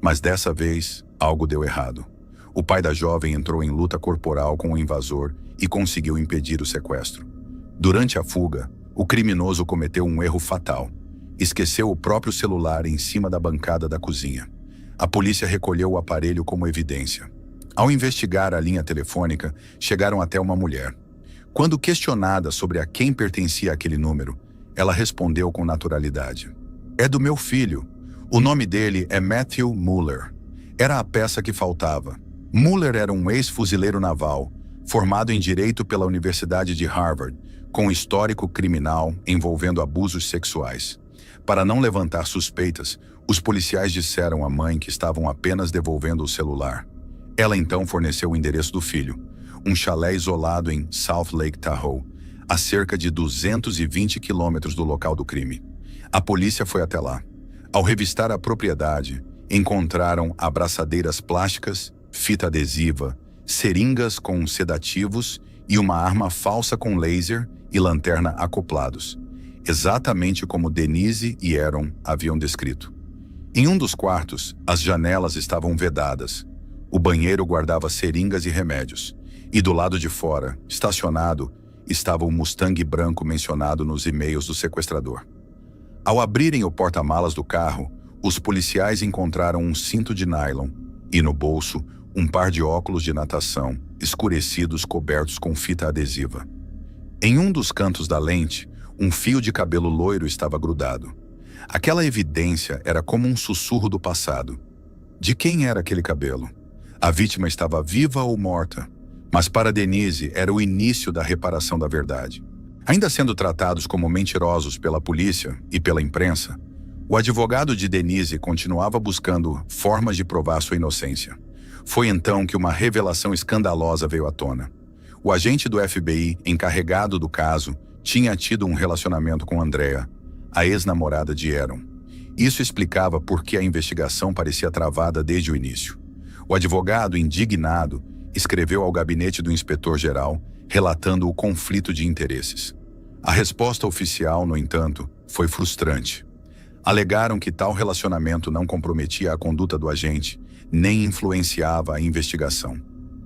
Mas dessa vez, algo deu errado. O pai da jovem entrou em luta corporal com o invasor e conseguiu impedir o sequestro. Durante a fuga, o criminoso cometeu um erro fatal. Esqueceu o próprio celular em cima da bancada da cozinha. A polícia recolheu o aparelho como evidência. Ao investigar a linha telefônica, chegaram até uma mulher. Quando questionada sobre a quem pertencia aquele número, ela respondeu com naturalidade: "É do meu filho. O nome dele é Matthew Mueller." Era a peça que faltava. Mueller era um ex-fuzileiro naval, formado em Direito pela Universidade de Harvard, com histórico criminal envolvendo abusos sexuais. Para não levantar suspeitas, os policiais disseram à mãe que estavam apenas devolvendo o celular. Ela então forneceu o endereço do filho, um chalé isolado em South Lake Tahoe, a cerca de 220 quilômetros do local do crime. A polícia foi até lá. Ao revistar a propriedade, encontraram abraçadeiras plásticas, fita adesiva, seringas com sedativos e uma arma falsa com laser e lanterna acoplados, exatamente como Denise e Aaron haviam descrito. Em um dos quartos, as janelas estavam vedadas. O banheiro guardava seringas e remédios, e do lado de fora, estacionado, estava o Mustang branco mencionado nos e-mails do sequestrador. Ao abrirem o porta-malas do carro, os policiais encontraram um cinto de nylon e, no bolso, um par de óculos de natação, escurecidos cobertos com fita adesiva. Em um dos cantos da lente, um fio de cabelo loiro estava grudado. Aquela evidência era como um sussurro do passado. De quem era aquele cabelo? A vítima estava viva ou morta? Mas para Denise era o início da reparação da verdade. Ainda sendo tratados como mentirosos pela polícia e pela imprensa, o advogado de Denise continuava buscando formas de provar sua inocência. Foi então que uma revelação escandalosa veio à tona. O agente do FBI, encarregado do caso, tinha tido um relacionamento com Andrea, a ex-namorada de Aaron. Isso explicava por que a investigação parecia travada desde o início. O advogado, indignado, escreveu ao gabinete do inspetor-geral, relatando o conflito de interesses. A resposta oficial, no entanto, foi frustrante. Alegaram que tal relacionamento não comprometia a conduta do agente, nem influenciava a investigação.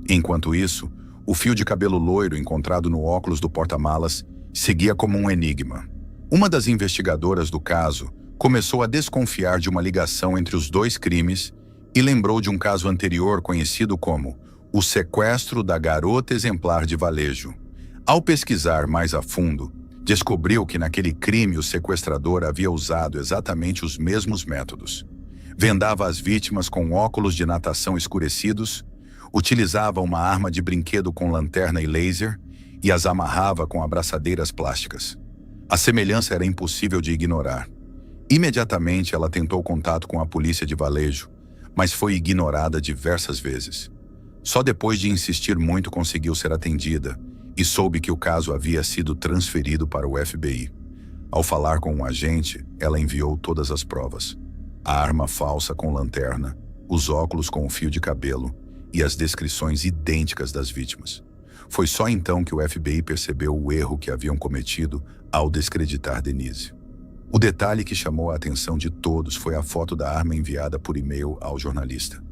Enquanto isso, o fio de cabelo loiro encontrado no óculos do porta-malas seguia como um enigma. Uma das investigadoras do caso começou a desconfiar de uma ligação entre os dois crimes e lembrou de um caso anterior conhecido como o sequestro da garota exemplar de Valejo. Ao pesquisar mais a fundo, descobriu que naquele crime o sequestrador havia usado exatamente os mesmos métodos. Vendava as vítimas com óculos de natação escurecidos, utilizava uma arma de brinquedo com lanterna e laser e as amarrava com abraçadeiras plásticas. A semelhança era impossível de ignorar. Imediatamente ela tentou contato com a polícia de Valejo, mas foi ignorada diversas vezes. Só depois de insistir muito conseguiu ser atendida e soube que o caso havia sido transferido para o FBI. Ao falar com um agente, ela enviou todas as provas. A arma falsa com lanterna, os óculos com o fio de cabelo e as descrições idênticas das vítimas. Foi só então que o FBI percebeu o erro que haviam cometido ao descreditar Denise. O detalhe que chamou a atenção de todos foi a foto da arma enviada por e-mail ao jornalista.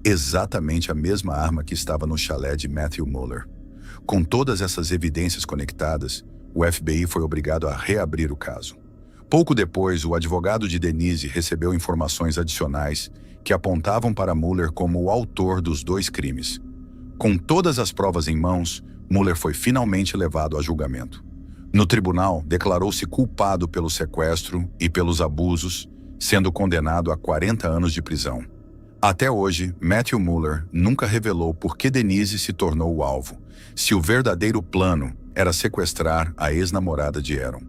Exatamente a mesma arma que estava no chalé de Matthew Mueller. Com todas essas evidências conectadas, o FBI foi obrigado a reabrir o caso. Pouco depois, o advogado de Denise recebeu informações adicionais que apontavam para Mueller como o autor dos dois crimes. Com todas as provas em mãos, Mueller foi finalmente levado a julgamento. No tribunal, declarou-se culpado pelo sequestro e pelos abusos, sendo condenado a 40 anos de prisão. Até hoje, Matthew Mueller nunca revelou por que Denise se tornou o alvo, se o verdadeiro plano era sequestrar a ex-namorada de Aaron.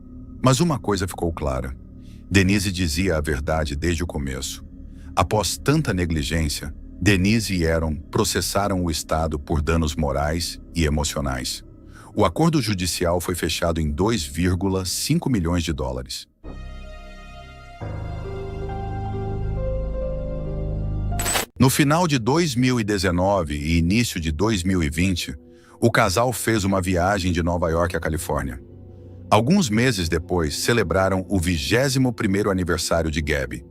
Mas uma coisa ficou clara. Denise dizia a verdade desde o começo. Após tanta negligência, Denise e Aaron processaram o Estado por danos morais e emocionais. O acordo judicial foi fechado em 2,5 milhões de dólares. No final de 2019 e início de 2020, o casal fez uma viagem de Nova York à Califórnia. Alguns meses depois, celebraram o 21º aniversário de Gabby.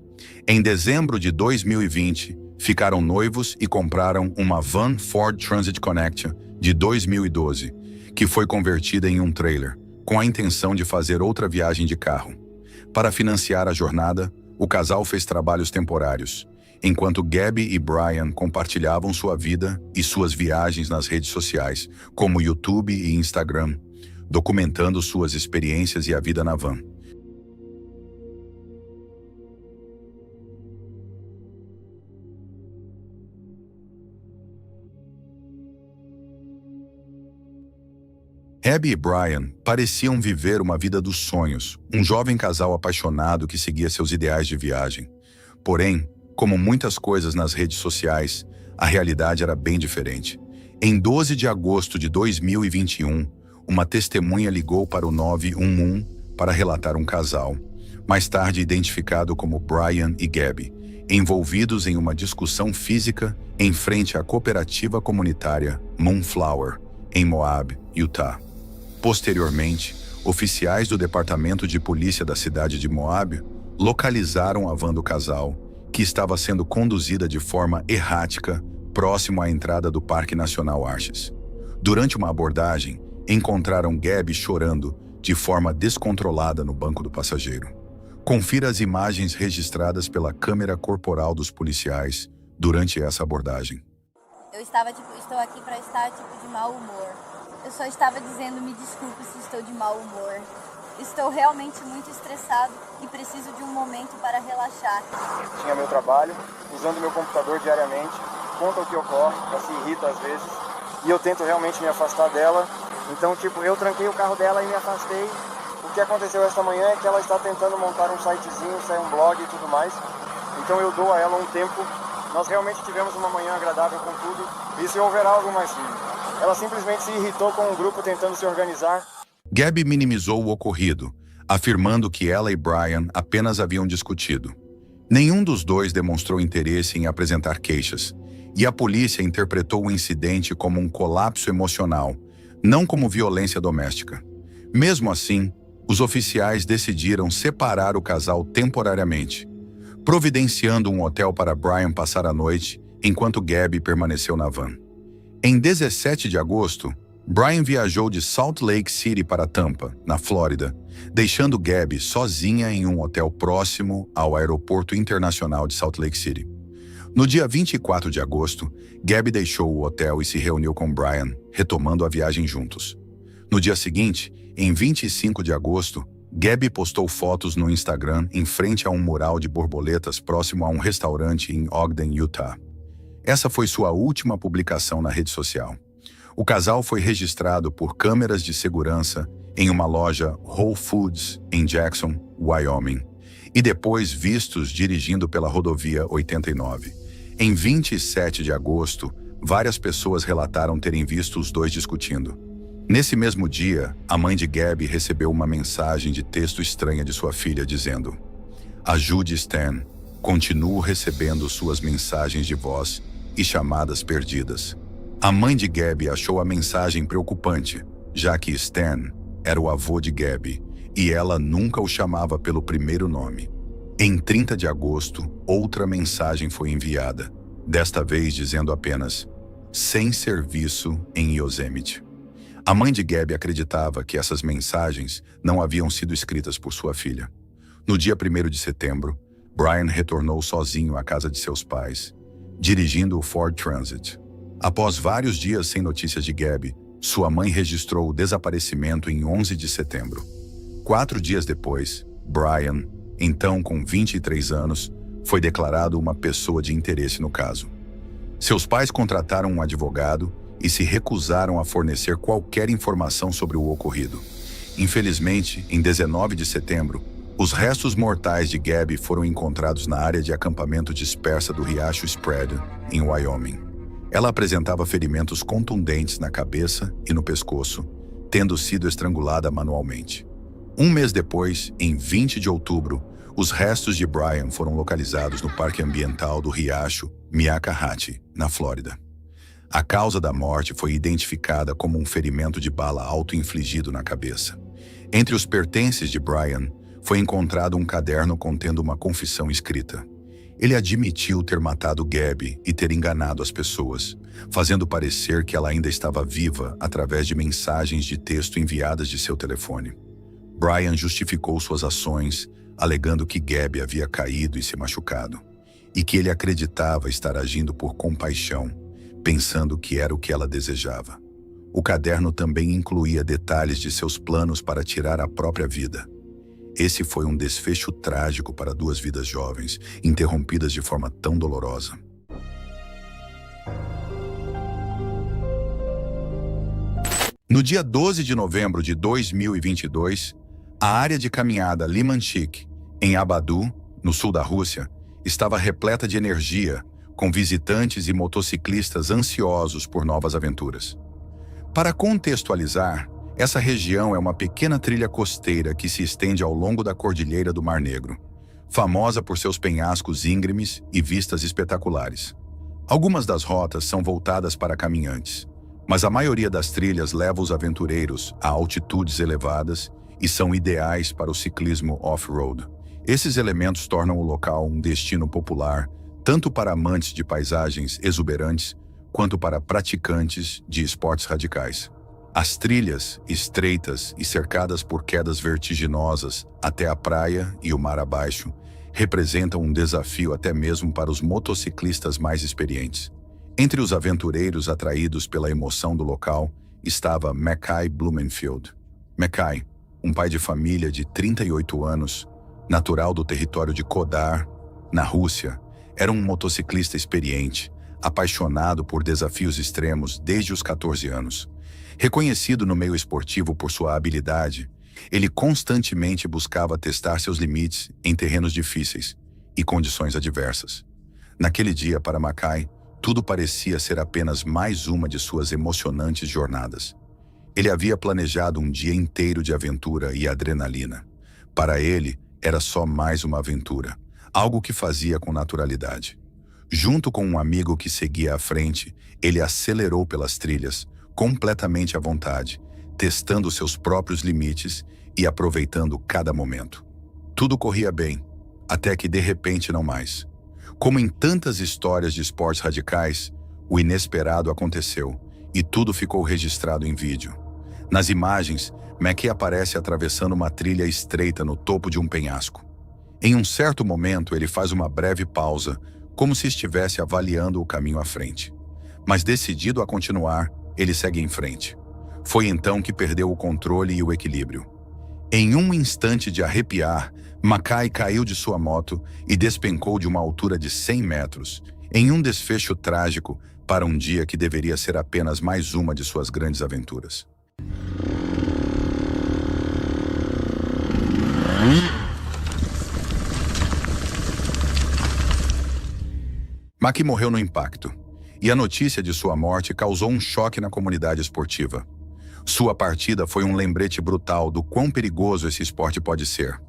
Em dezembro de 2020, ficaram noivos e compraram uma van Ford Transit Connection de 2012, que foi convertida em um trailer, com a intenção de fazer outra viagem de carro. Para financiar a jornada, o casal fez trabalhos temporários, enquanto Gabby e Brian compartilhavam sua vida e suas viagens nas redes sociais, como YouTube e Instagram, documentando suas experiências e a vida na van. Abby e Brian pareciam viver uma vida dos sonhos, um jovem casal apaixonado que seguia seus ideais de viagem. Porém, como muitas coisas nas redes sociais, a realidade era bem diferente. Em 12 de agosto de 2021, uma testemunha ligou para o 911 para relatar um casal, mais tarde identificado como Brian e Gabby, envolvidos em uma discussão física em frente à cooperativa comunitária Moonflower, em Moab, Utah. Posteriormente, oficiais do Departamento de Polícia da cidade de Moab localizaram a van do casal, que estava sendo conduzida de forma errática próximo à entrada do Parque Nacional Arches. Durante uma abordagem, encontraram Gabby chorando de forma descontrolada no banco do passageiro. Confira as imagens registradas pela câmera corporal dos policiais durante essa abordagem. Estou aqui para estar de mau humor. Eu só estava dizendo, me desculpe se estou de mau humor. Estou realmente muito estressado e preciso de um momento para relaxar. Tinha meu trabalho, usando meu computador diariamente, conta o que ocorre, ela se irrita às vezes, e eu tento realmente me afastar dela. Então, eu tranquei o carro dela e me afastei. O que aconteceu esta manhã é que ela está tentando montar um sitezinho, sair um blog e tudo mais. Então eu dou a ela um tempo. Nós realmente tivemos uma manhã agradável com tudo, e se houver algo mais firme. Ela simplesmente se irritou com o grupo tentando se organizar. Gabby minimizou o ocorrido, afirmando que ela e Brian apenas haviam discutido. Nenhum dos dois demonstrou interesse em apresentar queixas, e a polícia interpretou o incidente como um colapso emocional, não como violência doméstica. Mesmo assim, os oficiais decidiram separar o casal temporariamente, providenciando um hotel para Brian passar a noite, enquanto Gabby permaneceu na van. Em 17 de agosto, Brian viajou de Salt Lake City para Tampa, na Flórida, deixando Gabby sozinha em um hotel próximo ao Aeroporto Internacional de Salt Lake City. No dia 24 de agosto, Gabby deixou o hotel e se reuniu com Brian, retomando a viagem juntos. No dia seguinte, em 25 de agosto, Gabby postou fotos no Instagram em frente a um mural de borboletas próximo a um restaurante em Ogden, Utah. Essa foi sua última publicação na rede social. O casal foi registrado por câmeras de segurança em uma loja Whole Foods em Jackson, Wyoming, e depois vistos dirigindo pela rodovia 89. Em 27 de agosto, várias pessoas relataram terem visto os dois discutindo. Nesse mesmo dia, a mãe de Gabby recebeu uma mensagem de texto estranha de sua filha dizendo: "Ajude Stan, continuo recebendo suas mensagens de voz e chamadas perdidas." A mãe de Gabby achou a mensagem preocupante, já que Stan era o avô de Gabby e ela nunca o chamava pelo primeiro nome. Em 30 de agosto, outra mensagem foi enviada, desta vez dizendo apenas "sem serviço em Yosemite". A mãe de Gabby acreditava que essas mensagens não haviam sido escritas por sua filha. No dia 1º de setembro, Brian retornou sozinho à casa de seus pais, dirigindo o Ford Transit. Após vários dias sem notícias de Gabby, sua mãe registrou o desaparecimento em 11 de setembro. 4 dias depois, Brian, então com 23 anos, foi declarado uma pessoa de interesse no caso. Seus pais contrataram um advogado e se recusaram a fornecer qualquer informação sobre o ocorrido. Infelizmente, em 19 de setembro, os restos mortais de Gabby foram encontrados na área de acampamento dispersa do Riacho Spread, em Wyoming. Ela apresentava ferimentos contundentes na cabeça e no pescoço, tendo sido estrangulada manualmente. Um mês depois, em 20 de outubro, os restos de Brian foram localizados no Parque Ambiental do Riacho Miakahati, na Flórida. A causa da morte foi identificada como um ferimento de bala auto-infligido na cabeça. Entre os pertences de Brian, foi encontrado um caderno contendo uma confissão escrita. Ele admitiu ter matado Gabby e ter enganado as pessoas, fazendo parecer que ela ainda estava viva através de mensagens de texto enviadas de seu telefone. Brian justificou suas ações, alegando que Gabby havia caído e se machucado, e que ele acreditava estar agindo por compaixão, pensando que era o que ela desejava. O caderno também incluía detalhes de seus planos para tirar a própria vida. Esse foi um desfecho trágico para 2 vidas jovens, interrompidas de forma tão dolorosa. No dia 12 de novembro de 2022, a área de caminhada Limanchik, em Abadan, no sul da Rússia, estava repleta de energia, com visitantes e motociclistas ansiosos por novas aventuras. Para contextualizar, essa região é uma pequena trilha costeira que se estende ao longo da Cordilheira do Mar Negro, famosa por seus penhascos íngremes e vistas espetaculares. Algumas das rotas são voltadas para caminhantes, mas a maioria das trilhas leva os aventureiros a altitudes elevadas e são ideais para o ciclismo off-road. Esses elementos tornam o local um destino popular, tanto para amantes de paisagens exuberantes, quanto para praticantes de esportes radicais. As trilhas, estreitas e cercadas por quedas vertiginosas até a praia e o mar abaixo, representam um desafio até mesmo para os motociclistas mais experientes. Entre os aventureiros atraídos pela emoção do local estava Mackay Blumenfield. Mackay, um pai de família de 38 anos, natural do território de Kodar, na Rússia, era um motociclista experiente, apaixonado por desafios extremos desde os 14 anos. Reconhecido no meio esportivo por sua habilidade, ele constantemente buscava testar seus limites em terrenos difíceis e condições adversas. Naquele dia, para Mackay, tudo parecia ser apenas mais uma de suas emocionantes jornadas. Ele havia planejado um dia inteiro de aventura e adrenalina. Para ele, era só mais uma aventura, algo que fazia com naturalidade. Junto com um amigo que seguia à frente, ele acelerou pelas trilhas, completamente à vontade, testando seus próprios limites e aproveitando cada momento. Tudo corria bem, até que de repente não mais. Como em tantas histórias de esportes radicais, o inesperado aconteceu e tudo ficou registrado em vídeo. Nas imagens, Mackay aparece atravessando uma trilha estreita no topo de um penhasco. Em um certo momento, ele faz uma breve pausa, como se estivesse avaliando o caminho à frente. Mas decidido a continuar, ele segue em frente. Foi então que perdeu o controle e o equilíbrio. Em um instante de arrepiar, Mackay caiu de sua moto e despencou de uma altura de 100 metros, em um desfecho trágico para um dia que deveria ser apenas mais uma de suas grandes aventuras. Mackay morreu no impacto, e a notícia de sua morte causou um choque na comunidade esportiva. Sua partida foi um lembrete brutal do quão perigoso esse esporte pode ser.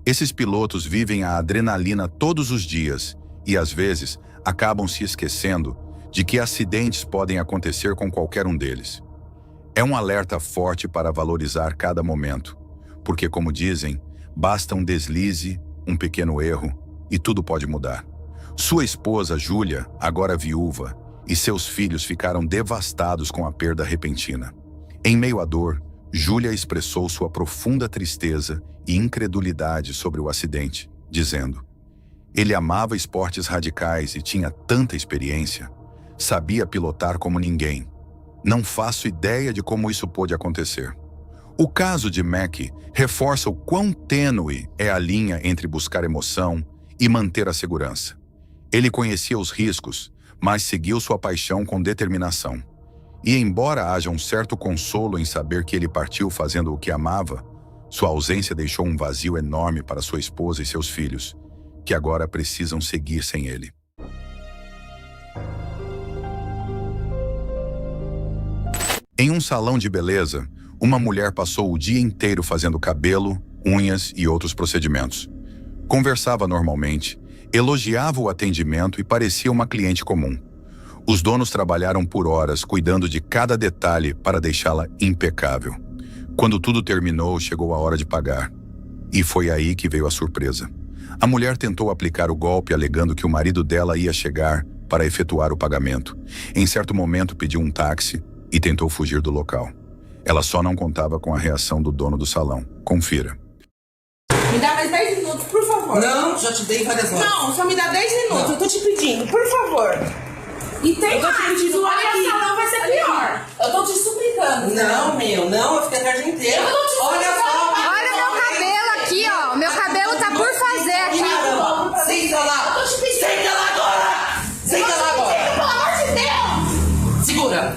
Esses pilotos vivem a adrenalina todos os dias e, às vezes, acabam se esquecendo de que acidentes podem acontecer com qualquer um deles. É um alerta forte para valorizar cada momento, porque, como dizem, basta um deslize, um pequeno erro, e tudo pode mudar. Sua esposa, Julia, agora viúva, e seus filhos ficaram devastados com a perda repentina. Em meio à dor, Julia expressou sua profunda tristeza e incredulidade sobre o acidente, dizendo: "Ele amava esportes radicais e tinha tanta experiência. Sabia pilotar como ninguém. Não faço ideia de como isso pôde acontecer. O caso de Mac reforça o quão tênue é a linha entre buscar emoção e manter a segurança. Ele conhecia os riscos, mas seguiu sua paixão com determinação. E embora haja um certo consolo em saber que ele partiu fazendo o que amava, sua ausência deixou um vazio enorme para sua esposa e seus filhos, que agora precisam seguir sem ele. Em um salão de beleza, uma mulher passou o dia inteiro fazendo cabelo, unhas e outros procedimentos. Conversava normalmente, elogiava o atendimento e parecia uma cliente comum. Os donos trabalharam por horas cuidando de cada detalhe para deixá-la impecável. Quando tudo terminou, chegou a hora de pagar. E foi aí que veio a surpresa. A mulher tentou aplicar o golpe alegando que o marido dela ia chegar para efetuar o pagamento. Em certo momento pediu um táxi e tentou fugir do local. Ela só não contava com a reação do dono do salão. Confira. Me dá mais 10 minutos, por favor. Não, já te dei várias horas. Não, só me dá 10 minutos, eu tô te pedindo, por favor. E tem Eu tô te mais, pedindo, olha olha aqui. salão vai ser pior. Eu tô te suplicando. Não, eu fiquei a tarde inteira. Eu tô te Olha suplicando. só. Olha o meu cabelo aqui, ó. Meu cabelo tá por fazer aqui. Caramba, senta lá. Eu tô te pedindo. Senta lá agora. Senta lá agora. Pelo amor de Deus. Segura.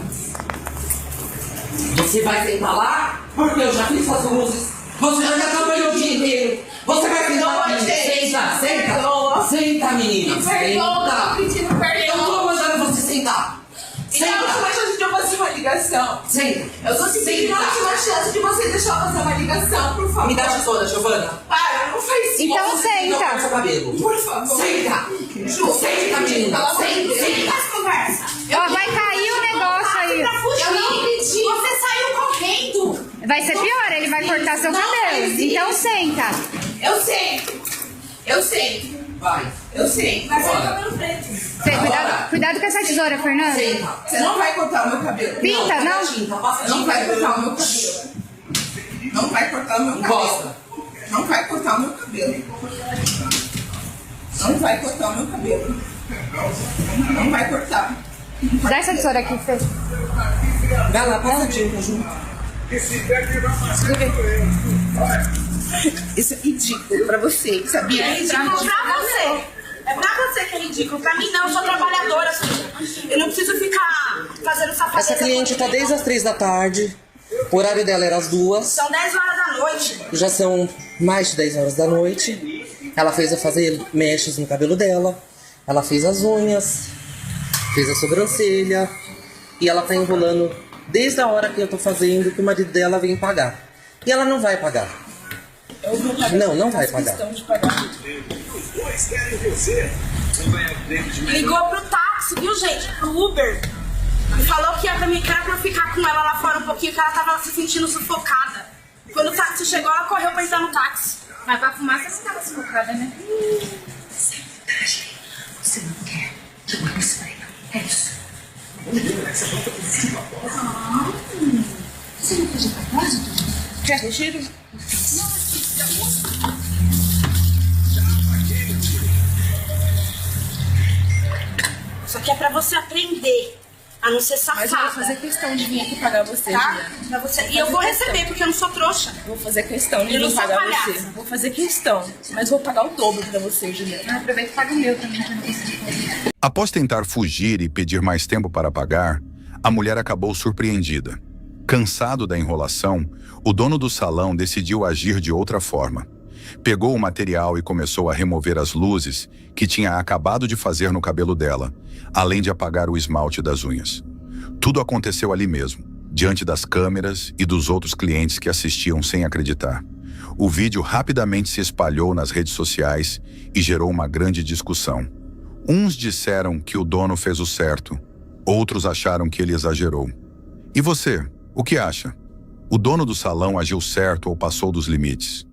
Você vai sentar lá, porque eu já fiz as luzes. Você já trabalhou o dia inteiro. Você vai sentar lá. Senta, senta. Senta, menina. Me perdoa, eu tô pedindo Eu perdão. tô mandando você sentar. E na última Senta. chance de eu fazer uma ligação. Senta. Eu tô te pedindo a última chance de você deixar eu fazer uma ligação, por favor. Me dá a tesoura, Giovana. Para, não faz isso. Então Não senta. corta seu cabelo. Por favor. Senta. Ju, Senta, menina. pelo amor de Senta, Deus, senta. faz conversa. Ó, vai cair o negócio aí. Pra fugir. Eu não pedi. Você saiu correndo. Vai ser pior, ele vai cortar seu Não cabelo. faz isso. Então senta. Eu sei. Eu sei. Vai. Eu sei. Mas é Bora. cabelo preto. Cuidado com essa tesoura, Fernanda. Senta. Você não vai cortar o meu cabelo. Pinta, não? Tinta, passa Não tinta. vai cortar o meu cabelo. Não vai cortar o meu cabelo. Gosta. Não vai cortar o meu cabelo. Não vai cortar o meu cabelo. Não vai cortar. Dá essa tesoura aqui, Fê. Vai lá, passa tinta junto. Isso é ridículo pra você, sabia? É ridículo pra você. É pra você que é ridículo. Pra mim não, eu sou trabalhadora. Eu não preciso ficar fazendo safadeza. Essa cliente tá desde as 3 da tarde. O horário dela era às 2. São 10 horas da noite. Já são mais de 10 horas da noite. Ela fez a fazer mechas no cabelo dela. Ela fez as unhas. Fez a sobrancelha. E ela tá enrolando desde a hora que eu tô fazendo que o marido dela vem pagar. E ela não vai pagar. Eu vou pagar. Não vai pagar. Questão de pagar. Ligou pro táxi, viu, gente? Pro Uber. E falou que ia pra mim, que era pra eu ficar com ela lá fora um pouquinho, que ela tava se sentindo sufocada. Quando o táxi chegou, ela correu pra entrar no táxi. Mas pra fumar você não tava sufocada, né? Você não quer tomar um spray, não. É isso. Você não fez de propósito? Quer retiro? Isso aqui é pra você aprender a não ser safada. Mas eu vou fazer questão de vir aqui pagar você, Tá? Juliana. Pra você. E eu vou receber, porque eu não sou trouxa. Vou fazer questão de Eu não vir sou pagar palhaça. você. Vou fazer questão, mas vou pagar o dobro pra você, Juliana. Aproveita e paga o meu também, que eu não consegui fazer. Após tentar fugir e pedir mais tempo para pagar, a mulher acabou surpreendida. Cansado da enrolação, o dono do salão decidiu agir de outra forma. Pegou o material e começou a remover as luzes que tinha acabado de fazer no cabelo dela, além de apagar o esmalte das unhas. Tudo aconteceu ali mesmo, diante das câmeras e dos outros clientes que assistiam sem acreditar. O vídeo rapidamente se espalhou nas redes sociais e gerou uma grande discussão. Uns disseram que o dono fez o certo, outros acharam que ele exagerou. E você, o que acha? O dono do salão agiu certo ou passou dos limites?